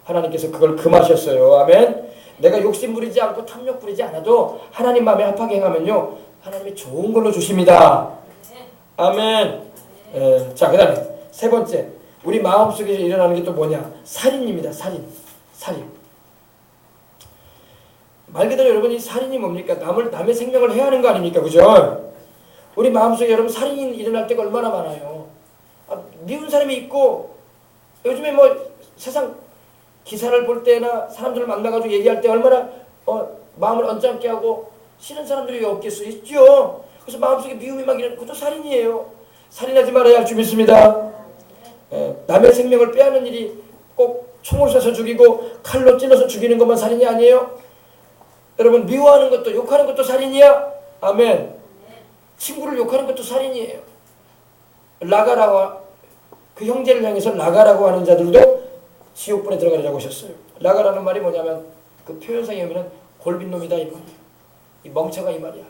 하나님께서 그걸 금하셨어요. 아멘. 내가 욕심 부리지 않고 탐욕 부리지 않아도 하나님 마음에 합하게 행하면요 하나님이 좋은 걸로 주십니다. 아멘. 자, 그 다음에 세 번째, 우리 마음속에 일어나는 게 또 뭐냐? 살인입니다. 살인. 말 그대로 여러분 이 살인이 뭡니까? 남의 생명을 해하는 거 아닙니까? 그죠? 우리 마음속에 여러분 살인이 일어날 때가 얼마나 많아요. 미운 사람이 있고 요즘에 뭐 세상 기사를 볼 때나 사람들을 만나가지고 얘기할 때 얼마나 마음을 언짢게 하고 싫은 사람들이 왜 없겠어요? 있죠. 그래서 마음속에 미움이 막 이런 것도 살인이에요. 살인하지 말아야 할 줄 믿습니다. 남의 생명을 빼앗는 일이 꼭 총을 쏴서 죽이고 칼로 찔러서 죽이는 것만 살인이 아니에요. 여러분 미워하는 것도 욕하는 것도 살인이야. 아멘. 친구를 욕하는 것도 살인이에요. 라가라와 그 형제를 향해서 라가라고 하는 자들도 지옥불에 들어가려고 하셨어요. 라가라는 말이 뭐냐면 그 표현상에 보면 골빈 놈이다 이 말이야. 이 멍청아 이 말이야.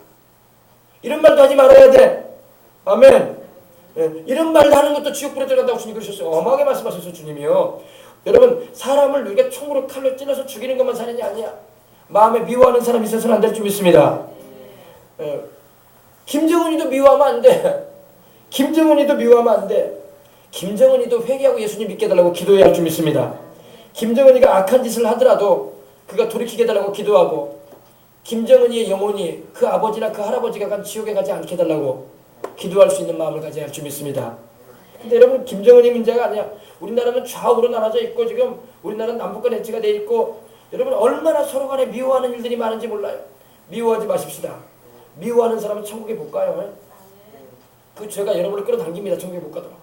이런 말도 하지 말아야 돼. 아멘. 이런 말도 하는 것도 지옥불에 들어간다고 주님 그러셨어요. 엄하게 말씀하셨어요 주님이요. 여러분 사람을 우리가 총으로 칼로 찔러서 죽이는 것만 살인이 아니야. 마음에 미워하는 사람이 있어서는 안 될 줄 믿습니다. 김정은이도 미워하면 안 돼. 김정은이도 미워하면 안 돼. 김정은이도 회개하고 예수님 믿게 해달라고 기도해야 할 줄 믿습니다. 김정은이가 악한 짓을 하더라도 그가 돌이키게 해달라고 기도하고 김정은이의 영혼이 그 아버지나 그 할아버지가 간 지옥에 가지 않게 해달라고 기도할 수 있는 마음을 가져야 할 줄 믿습니다. 근데 여러분 김정은이 문제가 아니야. 우리나라는 좌우로 나눠져 있고 지금 우리나라는 남북과 대치가 돼 있고 여러분 얼마나 서로 간에 미워하는 일들이 많은지 몰라요. 미워하지 마십시다. 미워하는 사람은 천국에 못 가요. 그 죄가 여러분을 끌어당깁니다. 천국에 못 가도록.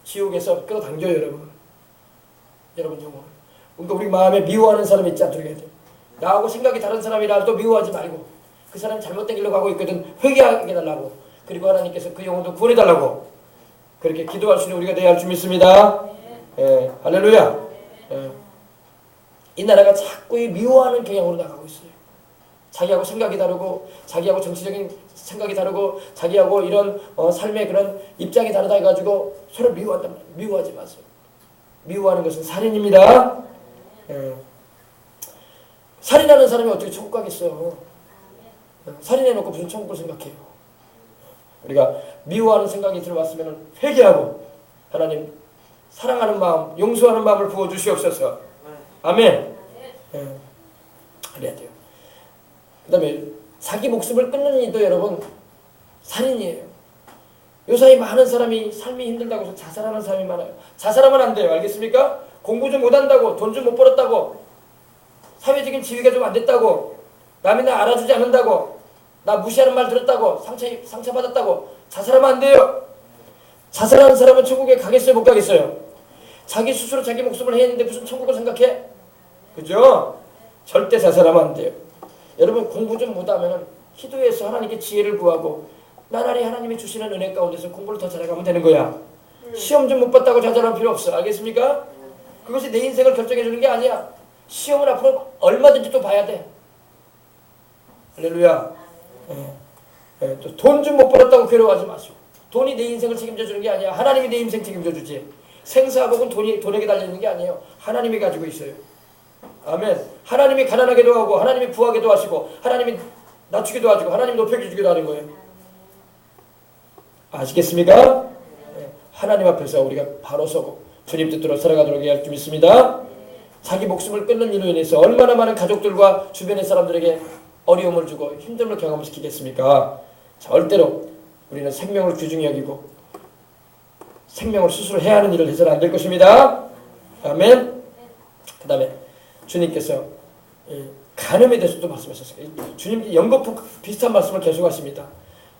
지옥에서 끌어당겨요 여러분. 여러분 영혼. 그러니까 우리 마음에 미워하는 사람이 있지 않도록 해야 돼요. 나하고 생각이 다른 사람이라도 미워하지 말고 그 사람이 잘못된 길로 가고 있거든 회개하게 해달라고 그리고 하나님께서 그 영혼도 구원해달라고 그렇게 기도할 수 있는 우리가 되어야 할 줄 믿습니다. 할렐루야. 이 나라가 자꾸 이 미워하는 경향으로 나가고 있어요. 자기하고 생각이 다르고 자기하고 정치적인 생각이 다르고 자기하고 이런 삶의 그런 입장이 다르다 해가지고 서로 미워한단 말이에요. 미워하지 마세요. 미워하는 것은 살인입니다. 살인하는 사람이 어떻게 천국 가겠어요. 살인해놓고 무슨 천국을 생각해요. 우리가 미워하는 생각이 들어왔으면 회개하고 하나님 사랑하는 마음 용서하는 마음을 부어주시옵소서. 아멘. 그래야 돼요. 그 다음에 자기 목숨을 끊는 일도 여러분 살인이에요. 요사이 많은 사람이 삶이 힘들다고 해서 자살하는 사람이 많아요. 자살하면 안 돼요. 알겠습니까? 공부 좀 못한다고 돈 좀 못 벌었다고 사회적인 지위가 좀 안 됐다고 남이 나 알아주지 않는다고 나 무시하는 말 들었다고 상처받았다고 자살하면 안 돼요. 자살하는 사람은 천국에 가겠어요? 못 가겠어요? 자기 스스로 자기 목숨을 해했는데 무슨 천국을 생각해? 그죠? 절대 자살하면 안 돼요. 여러분 공부 좀 못하면 기도해서 하나님께 지혜를 구하고 나날이 하나님이 주시는 은혜 가운데서 공부를 더 잘해가면 되는 거야. 시험 좀 못 봤다고 자살할 필요 없어. 알겠습니까? 그것이 내 인생을 결정해 주는 게 아니야. 시험은 앞으로 얼마든지 또 봐야 돼. 할렐루야. 또 돈 좀 못 벌었다고 괴로워하지 마시고 돈이 내 인생을 책임져 주는 게 아니야. 하나님이 내 인생 책임져 주지. 생사복은 돈에게 달려있는 게 아니에요. 하나님이 가지고 있어요. 아멘. 하나님이 가난하게도 하고 하나님이 부하게도 하시고 하나님이 낮추기도 하시고 하나님이 높여주기도 하는 거예요. 아시겠습니까? 하나님 앞에서 우리가 바로 서고 주님 뜻대로 살아가도록 할 줄 믿습니다. 자기 목숨을 끊는 일로 인해서 얼마나 많은 가족들과 주변의 사람들에게 어려움을 주고 힘듦을 경험시키겠습니까? 절대로 우리는 생명을 귀중히 여기고 생명을 스스로 해야 하는 일을 해서는 안 될 것입니다. 아멘. 그 다음에 주님께서 간음에 대해서도 말씀하셨어요. 주님 연거푸 비슷한 말씀을 계속 하십니다.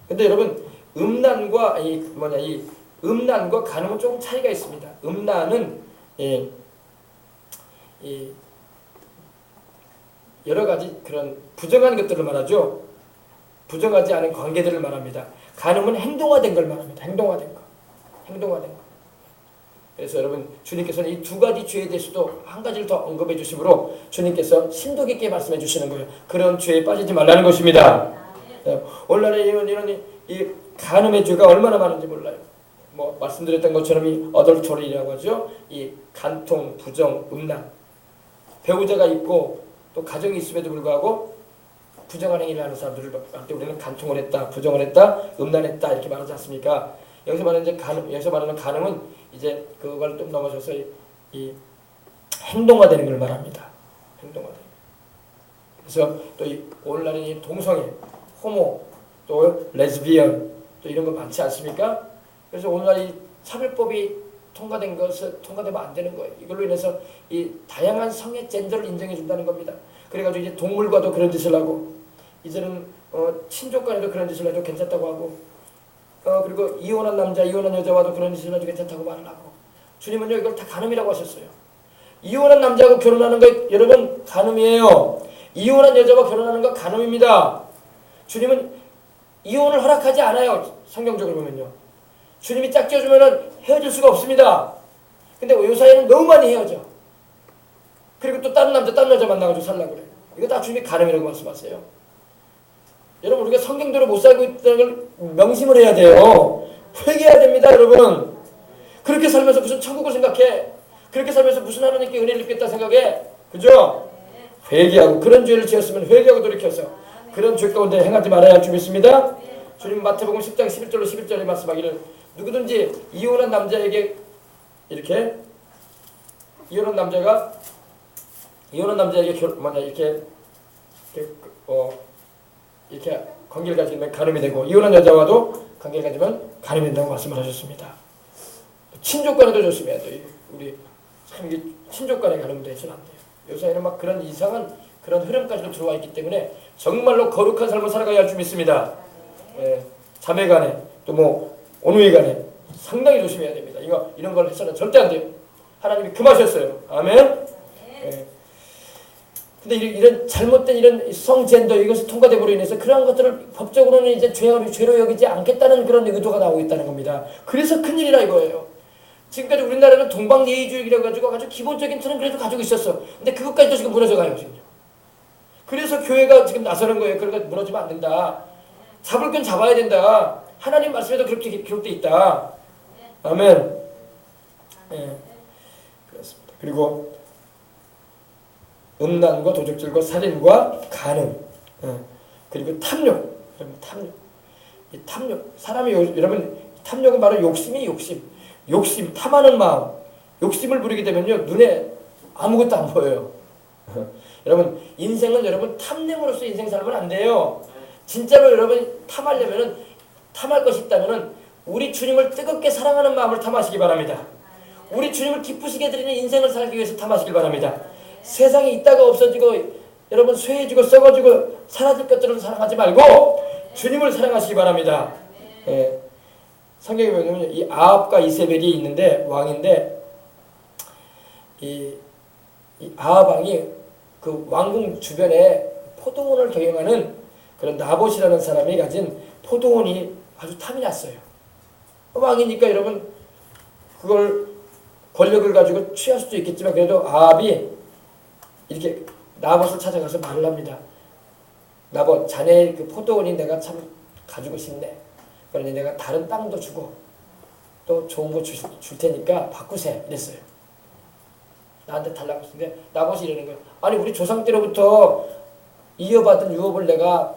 근데 여러분 음란과 이 음란과 간음은 조금 차이가 있습니다. 음란은 여러 가지 그런 부정한 것들을 말하죠. 부정하지 않은 관계들을 말합니다. 간음은 행동화된 걸 말합니다. 행동화된 거. 그래서 여러분 주님께서는 이 두 가지 죄에 대해서도 한 가지를 더 언급해 주심으로 주님께서 심도 깊게 말씀해 주시는 거예요. 그런 죄에 빠지지 말라는 것입니다. 오늘날에 이런 이 간음의 죄가 얼마나 많은지 몰라요. 뭐 말씀드렸던 것처럼 이 어덜터리라고 하죠. 이 간통, 부정, 음란. 배우자가 있고 또 가정이 있음에도 불구하고 부정한 행위를 하는 사람들을 할 때 우리는 간통을 했다, 부정을 했다, 음란했다 이렇게 말하지 않습니까? 여기서 말하는 간음은 이제 그걸 좀 넘어서서 이 행동화되는 걸 말합니다. 행동화되는. 그래서 또 이 오늘날의 이 동성애, 호모, 또 레즈비언 또 이런 거 많지 않습니까? 그래서 오늘날 이 차별법이 통과된 것을 통과되면 안 되는 거예요. 이걸로 인해서 이 다양한 성의 젠더를 인정해 준다는 겁니다. 그래가지고 이제 동물과도 그런 짓을 하고 이제는 친족 간에도 그런 짓을 해도 괜찮다고 하고 그리고 이혼한 남자, 이혼한 여자와도 그런 짓을 해도 괜찮다고 말을 하고 주님은요 이걸 다 간음이라고 하셨어요. 이혼한 남자하고 결혼하는 거 여러분 간음이에요. 이혼한 여자와 결혼하는 거 간음입니다. 주님은 이혼을 허락하지 않아요. 성경적으로 보면요. 주님이 짝지어주면 헤어질 수가 없습니다. 근데 요사이는 너무 많이 헤어져. 그리고 또 다른 남자, 다른 여자 만나가지고 살라고 그래. 이거 다 주님이 간음이라고 말씀하세요. 여러분 우리가 성경대로 못 살고 있다는 걸 명심을 해야 돼요. 회개해야 됩니다 여러분. 그렇게 살면서 무슨 천국을 생각해. 그렇게 살면서 무슨 하나님께 은혜를 입겠다 생각해. 그죠? 회개하고 그런 죄를 지었으면 회개하고 돌이켜서 그런 죄 가운데 행하지 말아야 할 줄 믿습니다. 주님 마태복음 10장 11절로 11절에 말씀하기를 누구든지 이혼한 남자에게 이렇게 이혼한 남자에게 만약 이렇게 관계를 가지면 간음이 되고 이혼한 여자와도 관계를 가지면 간음이 된다고 말씀을 하셨습니다. 친족 간에도 조심해야 돼요. 우리 참 이게 친족 간에 간음도 해서는 안 돼요. 요새는 막 그런 이상한 그런 흐름까지도 들어와 있기 때문에 정말로 거룩한 삶을 살아가야 할 줄 믿습니다. 자매 간에 또 뭐 어누이 간에 상당히 조심해야 됩니다. 이런 걸 해서는 절대 안 돼요. 하나님이 금하셨어요. 아멘. 근데 이런 잘못된 이런 성젠더 이것이 통과됨으로 인해서 그러한 것들을 법적으로는 이제 죄로 여기지 않겠다는 그런 의도가 나오고 있다는 겁니다. 그래서 큰일이라 이거예요. 지금까지 우리나라는 동방예의주의라고 가지고 아주 기본적인 틀은 그래도 가지고 있었어. 근데 그것까지도 지금 무너져가요 지금. 그래서 교회가 지금 나서는 거예요. 그러니까 무너지면 안 된다. 잡을 건 잡아야 된다. 하나님 말씀에도 그렇게 기록되어 있다. 아멘. 그렇습니다. 그리고 음란과 도적질과 살인과 간음, 그리고 탐욕. 이 탐욕. 사람이 여러분 탐욕은 바로 욕심, 탐하는 마음. 욕심을 부리게 되면요 눈에 아무것도 안 보여요. 여러분 인생은 여러분 탐냄으로써 인생 살면 안 돼요. 진짜로 여러분 탐할 것이 있다면은 우리 주님을 뜨겁게 사랑하는 마음을 탐하시기 바랍니다. 우리 주님을 기쁘시게 드리는 인생을 살기 위해서 탐하시길 바랍니다. 세상에 있다가 없어지고 여러분 쇠해지고 썩어지고 사라질 것들을 사랑하지 말고 주님을 사랑하시기 바랍니다. 성경에 보면 이 아합과 이세벨이 있는데 왕인데 이 아합 왕이 그 왕궁 주변에 포도원을 경영하는 그런 나봇이라는 사람이 가진 포도원이 아주 탐이 났어요. 왕이니까 여러분 그걸 권력을 가지고 취할 수도 있겠지만 그래도 아합이 이렇게 나봇을 찾아가서 말을 합니다. 나봇 자네의 그 포도원이 내가 참 가지고 싶네. 그러니 내가 다른 땅도 주고 또 좋은 거 줄 테니까 바꾸세 이랬어요. 나한테 달라고 했는데 나봇이 이러는 거예요. 아니 우리 조상 때로부터 이어받은 유업을 내가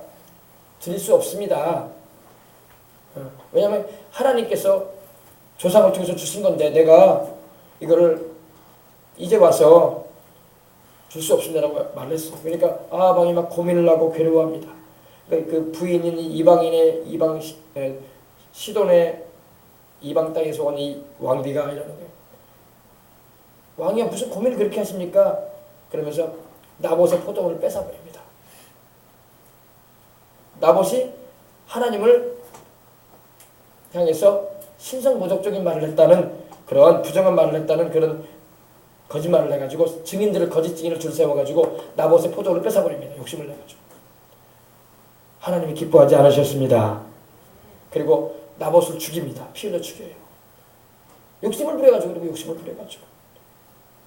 드릴 수 없습니다. 왜냐하면 하나님께서 조상을 통해서 주신 건데 내가 이거를 이제 와서 줄 수 없습니다라고 말을 했어요. 그러니까 아합왕이 막 고민을 하고 괴로워합니다. 그 부인인 이방 시돈의 이방 땅에서 온 이 왕비가 이러는 거예요. 왕이야 무슨 고민을 그렇게 하십니까? 그러면서 나봇의 포도원을 뺏어버립니다. 나봇이 하나님을 향해서 신성모독적인 말을 했다는 그런 부정한 말을 했다는 그런 거짓말을 해가지고 증인들을 거짓 증인을 줄 세워가지고 나봇의 포도원을 뺏어버립니다. 욕심을 내가지고. 하나님이 기뻐하지 않으셨습니다. 그리고 나봇을 죽입니다. 피 흘려 죽여요. 욕심을 부려가지고 그리고 욕심을 부려가지고.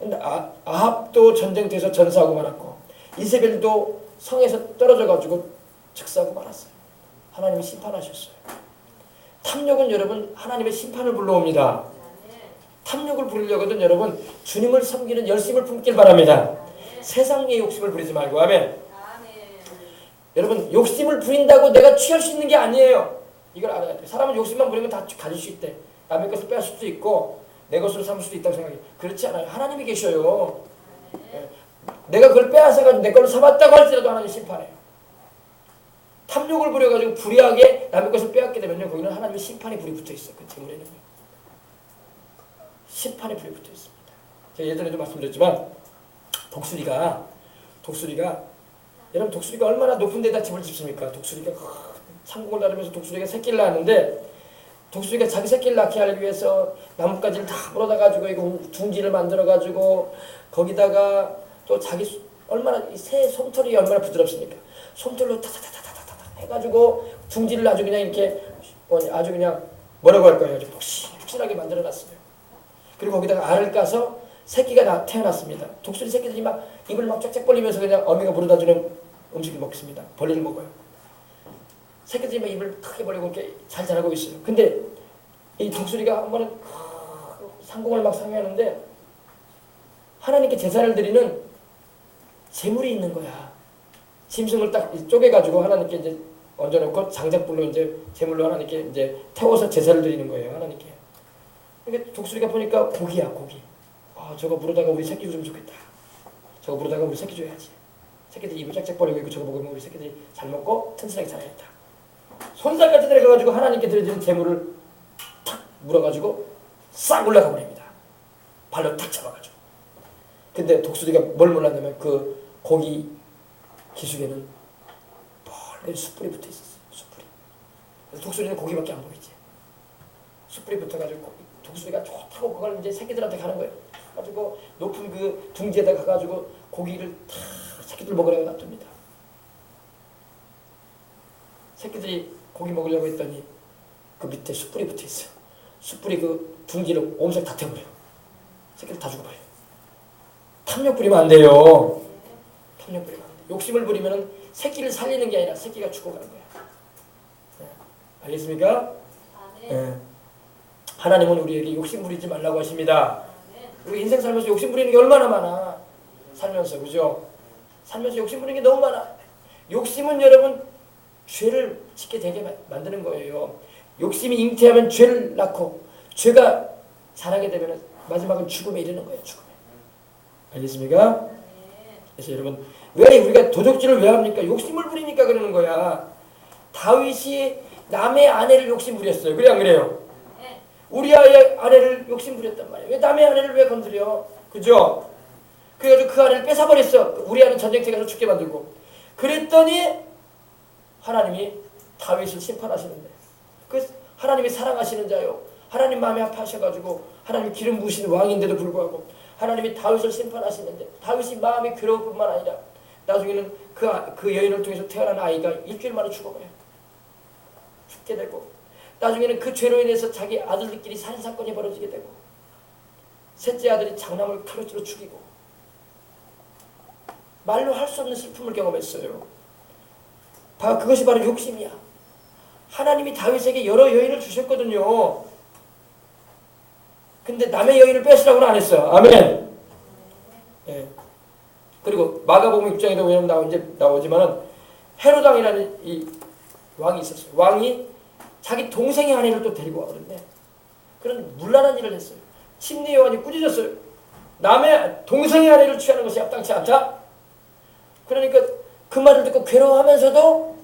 근데 아합도 전쟁터에서 전사하고 말았고 이세벨도 성에서 떨어져가지고 즉사하고 말았어요. 하나님이 심판하셨어요. 탐욕은 여러분 하나님의 심판을 불러옵니다. 탐욕을 부리려거든 여러분 주님을 섬기는 열심을 품길 바랍니다. 세상의 욕심을 부리지 말고 아멘. 여러분 욕심을 부린다고 내가 취할 수 있는 게 아니에요. 이걸 알아야 돼. 사람은 욕심만 부리면 다 가질 수 있대. 남의 것을 빼앗을 수도 있고 내 것으로 삼을 수도 있다고 생각해. 그렇지 않아요. 하나님이 계셔요. 내가 그걸 빼앗아가지고 내 걸로 삼았다고 할지라도 하나님 심판해요. 탐욕을 부려가지고 불의하게 남의 것을 빼앗게 되면요 거기는 하나님의 심판이 불이 붙어있어요. 그 재물에는 심판의 불이 붙어 있습니다. 제가 예전에도 말씀드렸지만 독수리가 여러분 독수리가 얼마나 높은 데다 집을 짓습니까? 독수리가 창공을 나르면서 독수리가 새끼를 낳는데 독수리가 자기 새끼를 낳게 하기 위해서 나뭇가지를 다 물어다 가지고 이거 둥지를 만들어 가지고 거기다가 또 자기 얼마나 새 솜털이 얼마나 부드럽습니까? 솜털로 타타타타타타 해가지고 둥지를 아주 그냥 이렇게 아주 그냥 뭐라고 할까요? 아주 푹신하게 만들어 놨어요. 그리고 거기다가 알을 까서 새끼가 태어났습니다. 독수리 새끼들이 막 입을 막 쫙쫙 벌리면서 그냥 어미가 물어다 주는 음식을 먹습니다. 벌레를 먹어요. 새끼들이 막 입을 크게 벌리고 이렇게 잘 자라고 있어요. 근데 이 독수리가 한 번은 상공을 막 상회하는데 하나님께 제사를 드리는 제물이 있는 거야. 짐승을 딱 쪼개가지고 하나님께 이제 얹어놓고 장작불로 이제 제물로 하나님께 이제 태워서 제사를 드리는 거예요. 하나님께. 그러니까 독수리가 보니까 고기야, 고기. 저거 물어다가 우리 새끼 주면 좋겠다. 저거 물어다가 우리 새끼 줘야지. 새끼들이 입을 짝짝 벌리고 있고 저거 먹으면 우리 새끼들이 잘 먹고 튼튼하게 자라겠다. 손살까지 내려가가지고 하나님께 드려지는 제물을 탁 물어가지고 싹 올라가 버립니다. 발로 탁 잡아가지고. 근데 독수리가 뭘 몰랐냐면 그 고기 기숙에는 벌레 숯불이 붙어 있었어요. 숯불이. 그래서 독수리는 고기밖에 안 보이지. 숯불이 붙어가지고 독수리가 좋다고 그걸 이제 새끼들한테 가는 거예요. 가지고 높은 그 둥지에다 가가지고 고기를 다 새끼들 먹으라고 놔둡니다. 새끼들이 고기 먹으려고 했더니 그 밑에 숯불이 붙어 있어요. 숯불이 그 둥지를 옴싹 다 태워버려. 새끼들 다 죽어버려. 탐욕 부리면 안 돼요. 탐욕 부리면 안 돼. 욕심을 부리면 새끼를 살리는 게 아니라 새끼가 죽어가는 거야. 네. 알겠습니까? 네. 하나님은 우리에게 욕심 부리지 말라고 하십니다. 우리 인생 살면서 욕심 부리는 게 얼마나 많아. 살면서, 그죠? 살면서 욕심 부리는 게 너무 많아. 욕심은 여러분 죄를 짓게 되게 만드는 거예요. 욕심이 잉태하면 죄를 낳고 죄가 자라게 되면 마지막은 죽음에 이르는 거예요. 죽음에. 알겠습니까? 그래서 여러분 왜 우리가 도적질을 왜 합니까? 욕심을 부리니까 그러는 거야. 다윗이 남의 아내를 욕심 부렸어요. 그래 안 그래요? 우리아의 아내를 욕심 부렸단 말이에요. 왜 남의 아내를 왜 건드려? 그죠? 그래가지고 그 아내를 뺏어버렸어. 우리아는 전쟁터에 가서 죽게 만들고. 그랬더니 하나님이 다윗을 심판하시는데 그 하나님이 사랑하시는 자요. 하나님 마음이 아파하셔가지고 하나님 기름 부으시는 왕인데도 불구하고 하나님이 다윗을 심판하시는데 다윗이 마음이 괴로울 뿐만 아니라 나중에는 그 여인을 통해서 태어난 아이가 일주일 만에 죽어버려요. 죽게 되고 나중에는 그 죄로 인해서 자기 아들들끼리 살인사건이 벌어지게 되고 셋째 아들이 장남을 칼로 찔러 죽이고 말로 할 수 없는 슬픔을 경험했어요. 그것이 바로 욕심이야. 하나님이 다윗에게 여러 여인을 주셨거든요. 근데 남의 여인을 뺏으라고는 안 했어요. 아멘. 예. 그리고 마가복음 6장에도 왜냐면 나오지만은 헤로당이라는 이 왕이 있었어요. 왕이 자기 동생의 아내를 또 데리고 와버렸네. 그런 문란한 일을 했어요. 침례 요한이 꾸짖었어요. 남의 동생의 아내를 취하는 것이 합당치 않다. 그러니까 그 말을 듣고 괴로워하면서도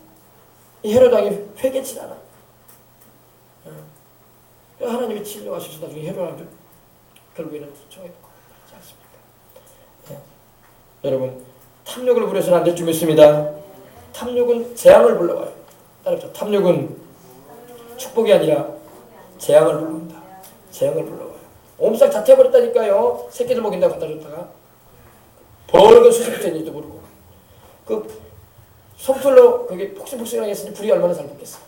이 헤로당이 회개치 않아. 하나님이 진료하셔서 나중에 헤로당을 결국에는 청해받고 그렇지 않습니까? 네. 여러분 탐욕을 부려서는 안 될 줄 믿습니다. 탐욕은 재앙을 불러와요. 따라서 탐욕은 축복이 아니라 재앙을 불러온다. 재앙을 불러와요. 옴싹 다 태워버렸다니까요. 새끼들 먹인다고 갖다 줬다가 벌건 수십전인지도 모르고 그 솜털로 그게 폭신폭신하게 했으니 불이 얼마나 잘 붙겠어.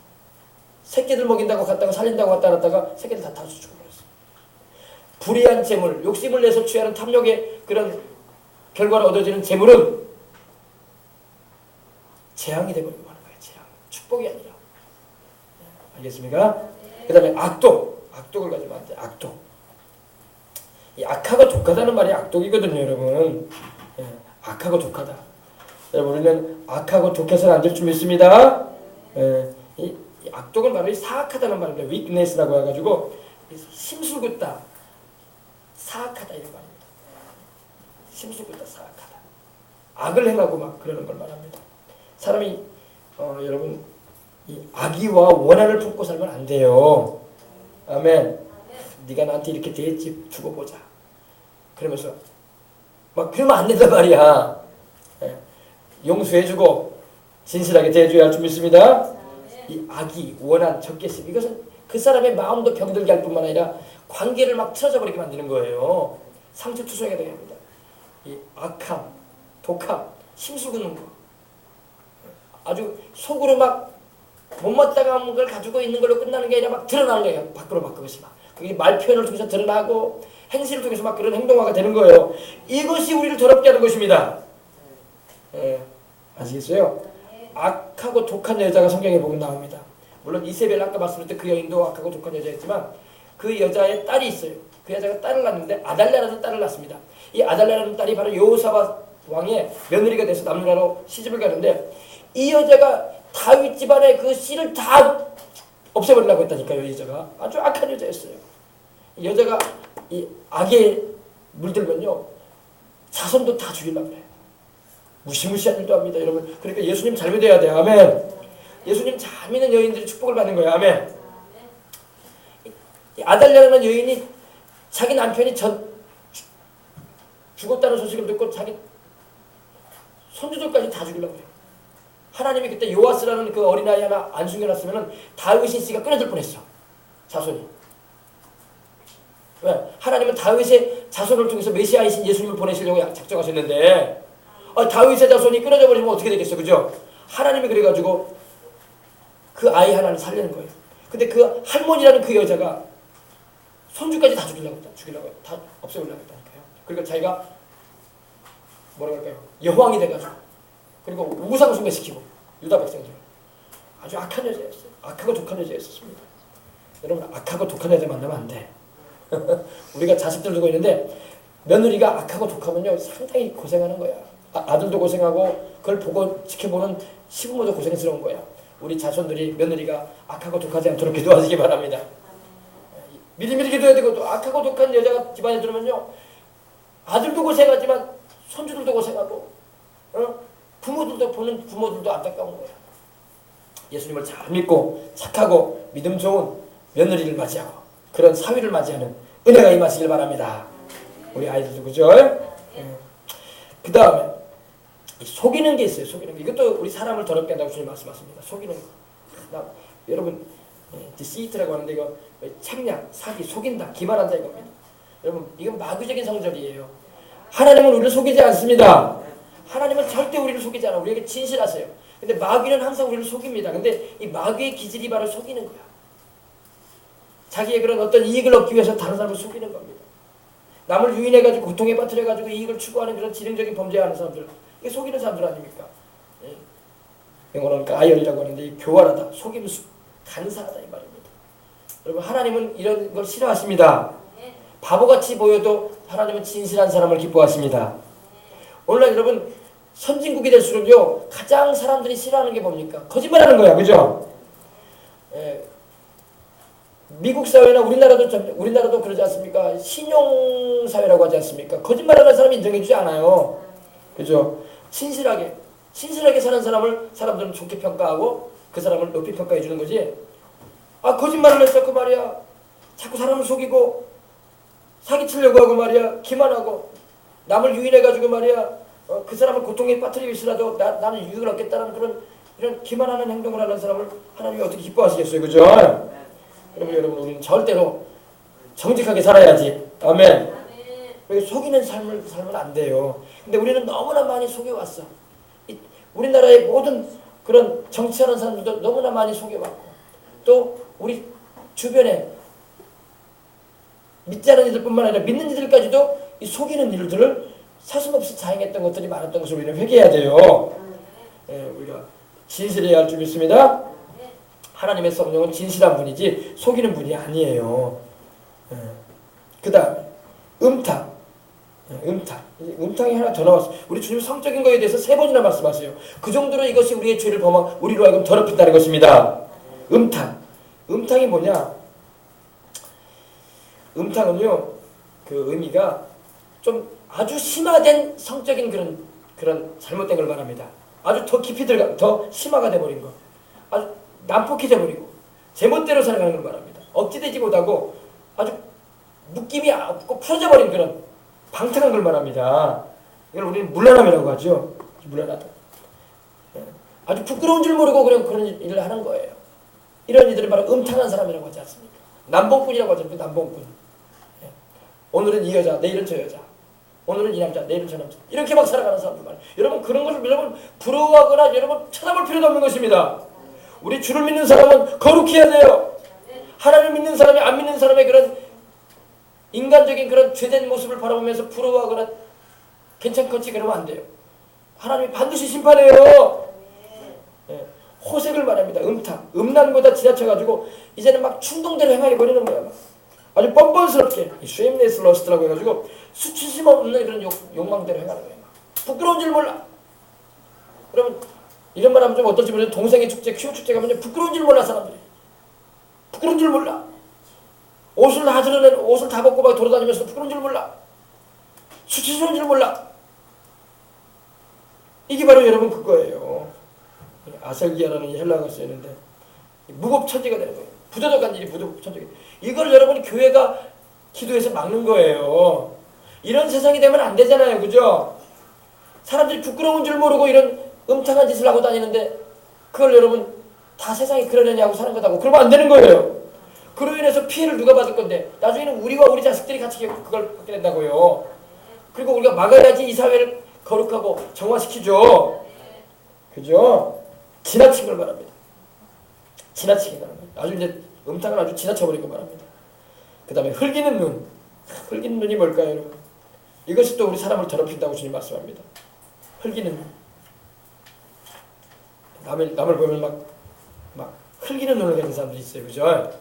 새끼들 먹인다고 갔다가 살린다고 갔다 놨다가 새끼들 다 타서 죽어버렸어. 불의한 재물, 욕심을 내서 취하는 탐욕의 그런 결과로 얻어지는 재물은 재앙이 되버리고 하는 거예요. 재앙. 축복이 아니라. 알겠습니까? 그 다음에 악독을 가지면 안 돼. 악독. 이 악하고 독하다는 말이 악독이거든요, 여러분. 예, 악하고 독하다. 여러분, 우리는 악하고 독해서는 안 될 줄 믿습니다. 예, 이 악독은 바로 이 사악하다는 말입니다. weakness라고 해가지고 심술궂다, 사악하다 이런 말입니다. 심술궂다, 사악하다. 악을 행하고 막 그러는 걸 말합니다. 사람이 여러분 이 악의와 원한을 품고 살면 안 돼요. 아멘. 네가 나한테 이렇게 대했지 두고 보자. 그러면서 막 그러면 안 된단 말이야. 예. 용서해주고 진실하게 대해줘야 할 줄 믿습니다. 이 악이 원한 적개심 이것은 그 사람의 마음도 병들게 할 뿐만 아니라 관계를 막 틀어져 버리게 만드는 거예요. 상처투성이가 되게 합니다. 이 악함, 독함, 심술 긋는 거 아주 속으로 막 못마땅한 걸 가지고 있는 걸로 끝나는 게 아니라 막 드러나는 거예요. 밖으로 막 그것이 막 그게 말 표현을 통해서 드러나고 행실을 통해서 막 그런 행동화가 되는 거예요. 이것이 우리를 더럽게 하는 것입니다. 예, 아시겠어요? 악하고 독한 여자가 성경에 보면 나옵니다. 물론 이세벨 아까 말씀드렸던 그 여인도 악하고 독한 여자였지만 그 여자의 딸이 있어요. 그 여자가 딸을 낳는데 아달랴라는 딸을 낳습니다. 이 아달랴라는 딸이 바로 여호사밧 왕의 며느리가 돼서 남유다로 시집을 가는데 이 여자가 다윗 집안의 그 씨를 다 없애버리려고 했다니까요. 이 여자가 아주 악한 여자였어요. 이 여자가 이 악에 물들면요 자손도 다 죽이려고 해요. 무시무시한 일도 합니다, 여러분. 그러니까 예수님 잘 믿어야 돼요. 아멘. 예수님 잘 믿는 여인들이 축복을 받는 거예요. 아멘. 이 아달랴라는 여인이 자기 남편이 죽었다는 소식을 듣고 자기 손주들까지 다 죽이려고 해요. 하나님이 그때 요아스라는 그 어린아이 하나 안 숨겨놨으면 다윗의 씨가 끊어질 뻔했어. 자손이. 왜? 하나님은 다윗의 자손을 통해서 메시아이신 예수님을 보내시려고 작정하셨는데 다윗의 자손이 끊어져 버리면 어떻게 되겠어, 그죠? 하나님이 그래가지고 그 아이 하나를 살리는 거예요. 근데 그 할머니라는 그 여자가 손주까지 다 죽이려고 다 없애려고 했다니까요. 그러니까 자기가 뭐라고 할까요? 여왕이 돼가지고 그리고 우상 숭배시키고 유다 백성들 아주 악한 여자였어요. 악하고 독한 여자였습니다. 여러분 악하고 독한 여자 만나면 안 돼. 우리가 자식들 두고 있는데 며느리가 악하고 독하면요 상당히 고생하는 거야. 아들도 고생하고 그걸 보고 지켜보는 시부모도 고생스러운 거야. 우리 자손들이 며느리가 악하고 독하지 않도록 기도하시기 바랍니다. 미리미리 기도해야 되고 또 악하고 독한 여자가 집안에 들어오면요 아들도 고생하지만 손주들도 고생하고 부모들도 보는 부모들도 안타까운 거야. 예수님을 잘 믿고 착하고 믿음 좋은 며느리를 맞이하고 그런 사위를 맞이하는 은혜가 임하시길 바랍니다. 우리 아이들도 그죠? 그 다음에 속이는 게 있어요. 속이는 게 이것도 우리 사람을 더럽게 한다고 주님 말씀하십니다. 속이는 거. 여러분 디시트라고 하는데 이거 책략, 사기, 속인다, 기만한다 이겁니다. 여러분 이건 마귀적인 성질이에요. 하나님은 우리를 속이지 않습니다. 하나님은 절대 우리를 속이지 않아. 우리에게 진실하세요. 근데 마귀는 항상 우리를 속입니다. 근데 이 마귀의 기질이 바로 속이는 거야. 자기의 그런 어떤 이익을 얻기 위해서 다른 사람을 속이는 겁니다. 남을 유인해가지고 고통에 빠뜨려가지고 이익을 추구하는 그런 지능적인 범죄하는 사람들, 이게 속이는 사람들 아닙니까? 영어로는 가열이라고 하는데 교활하다, 속임수, 간사하다 이 말입니다. 여러분 하나님은 이런 걸 싫어하십니다. 바보같이 보여도 하나님은 진실한 사람을 기뻐하십니다. 오늘날 여러분 선진국이 될수록요 가장 사람들이 싫어하는 게 뭡니까? 거짓말하는 거야, 그죠? 미국 사회나 우리나라도 그러지 않습니까? 신용 사회라고 하지 않습니까? 거짓말하는 사람이 인정해주지 않아요, 그죠? 신실하게 사는 사람을 사람들은 좋게 평가하고 그 사람을 높이 평가해 주는 거지. 거짓말을 했어 그 말이야. 자꾸 사람을 속이고 사기치려고 하고 말이야. 기만하고 남을 유인해가지고 말이야. 그 사람을 고통에 빠뜨리기 위해서라도 나는 유익을 얻겠다는 이런 기만하는 행동을 하는 사람을 하나님이 어떻게 기뻐하시겠어요, 그죠? 여러분 우리는 절대로 정직하게 살아야지. 아멘. 속이는 삶을 살면 안 돼요. 근데 우리는 너무나 많이 속여왔어. 우리나라의 모든 그런 정치하는 사람들도 너무나 많이 속여왔고 또 우리 주변에 믿지 않는 이들뿐만 아니라 믿는 이들까지도 이 속이는 일들을 서슴없이 자행했던 것들이 많았던 것을 우리는 회개해야 돼요. 우리가 진실해야 할 줄 믿습니다. 하나님의 성령은 진실한 분이지 속이는 분이 아니에요. 그 다음에 음탕이 하나 더 나왔어요. 우리 주님 성적인 거에 대해서 3번이나 말씀하세요. 그 정도로 이것이 우리의 죄를 우리로 하여금 더럽힌다는 것입니다. 음탕이 뭐냐? 음탕은요, 그 의미가 좀 아주 심화된 성적인 그런 잘못된 걸 말합니다. 아주 더 깊이 더 심화가 돼버린 거. 아주 난폭해져 버리고 제멋대로 살아가는 걸 말합니다. 억지되지 못하고 아주 느낌이 없고 풀어져 버린 그런 방탕한 걸 말합니다. 이걸 우리는 문란함이라고 하죠. 문란하다. 아주 부끄러운 줄 모르고 그런 일을 하는 거예요. 이런 이들이 바로 음탕한 사람이라고 하지 않습니까? 남봉꾼이라고 하죠. 남봉꾼. 오늘은 이 여자, 내일은 저 여자. 오늘은 이 남자, 내일은 저 남자. 이렇게 막 살아가는 사람들 말이에요. 여러분 그런 것을 여러분 부러워하거나 여러분 찾아볼 필요도 없는 것입니다. 우리 주를 믿는 사람은 거룩해야 돼요. 하나님을 믿는 사람이 안 믿는 사람의 그런 인간적인 그런 죄된 모습을 바라보면서 부러워하거나 괜찮건지 그러면 안 돼요. 하나님이 반드시 심판해요. 네. 호색을 말합니다. 음탕. 음란보다 지나쳐가지고 이제는 막 충동대로 행해버리는 거야. 아주 뻔뻔스럽게 shameless lust라고 해가지고 수치심 없는 그런 욕망대로 행하는 거예요. 부끄러운 줄 몰라. 여러분 이런 말 하면 좀 어떨지 모르겠는데 동생의 축제, 퀴어 축제 가면 부끄러운 줄 몰라 사람들이. 부끄러운 줄 몰라. 옷을 다 드러낸 옷을 다 벗고 막 돌아다니면서 부끄러운 줄 몰라. 수치스러운 줄 몰라. 이게 바로 여러분 그거예요. 아셀기아라는 헬라어가 쓰이는데 무법천지가 되는 거예요. 부도덕한 일이 부도덕천지가. 이걸 여러분 교회가 기도해서 막는 거예요. 이런 세상이 되면 안 되잖아요. 그죠? 사람들이 부끄러운 줄 모르고 이런 음탕한 짓을 하고 다니는데 그걸 여러분 다 세상이 그러려냐고 사는 거다고. 그러면 안 되는 거예요. 그로 인해서 피해를 누가 받을 건데 나중에는 우리와 우리 자식들이 같이 그걸 받게 된다고요. 그리고 우리가 막아야지 이 사회를 거룩하고 정화시키죠. 그죠? 지나친 걸 말합니다. 지나치게 말합니다. 아주 이제 음탕을 아주 지나쳐버린 걸 말합니다. 그 다음에 흘기는 눈. 흘기는 눈이 뭘까요, 여러분? 이것이 또 우리 사람을 더럽힌다고 주님 말씀합니다. 흘기는 눈. 남을 보면 막 흘기는 눈을 가진 사람들이 있어요. 그죠?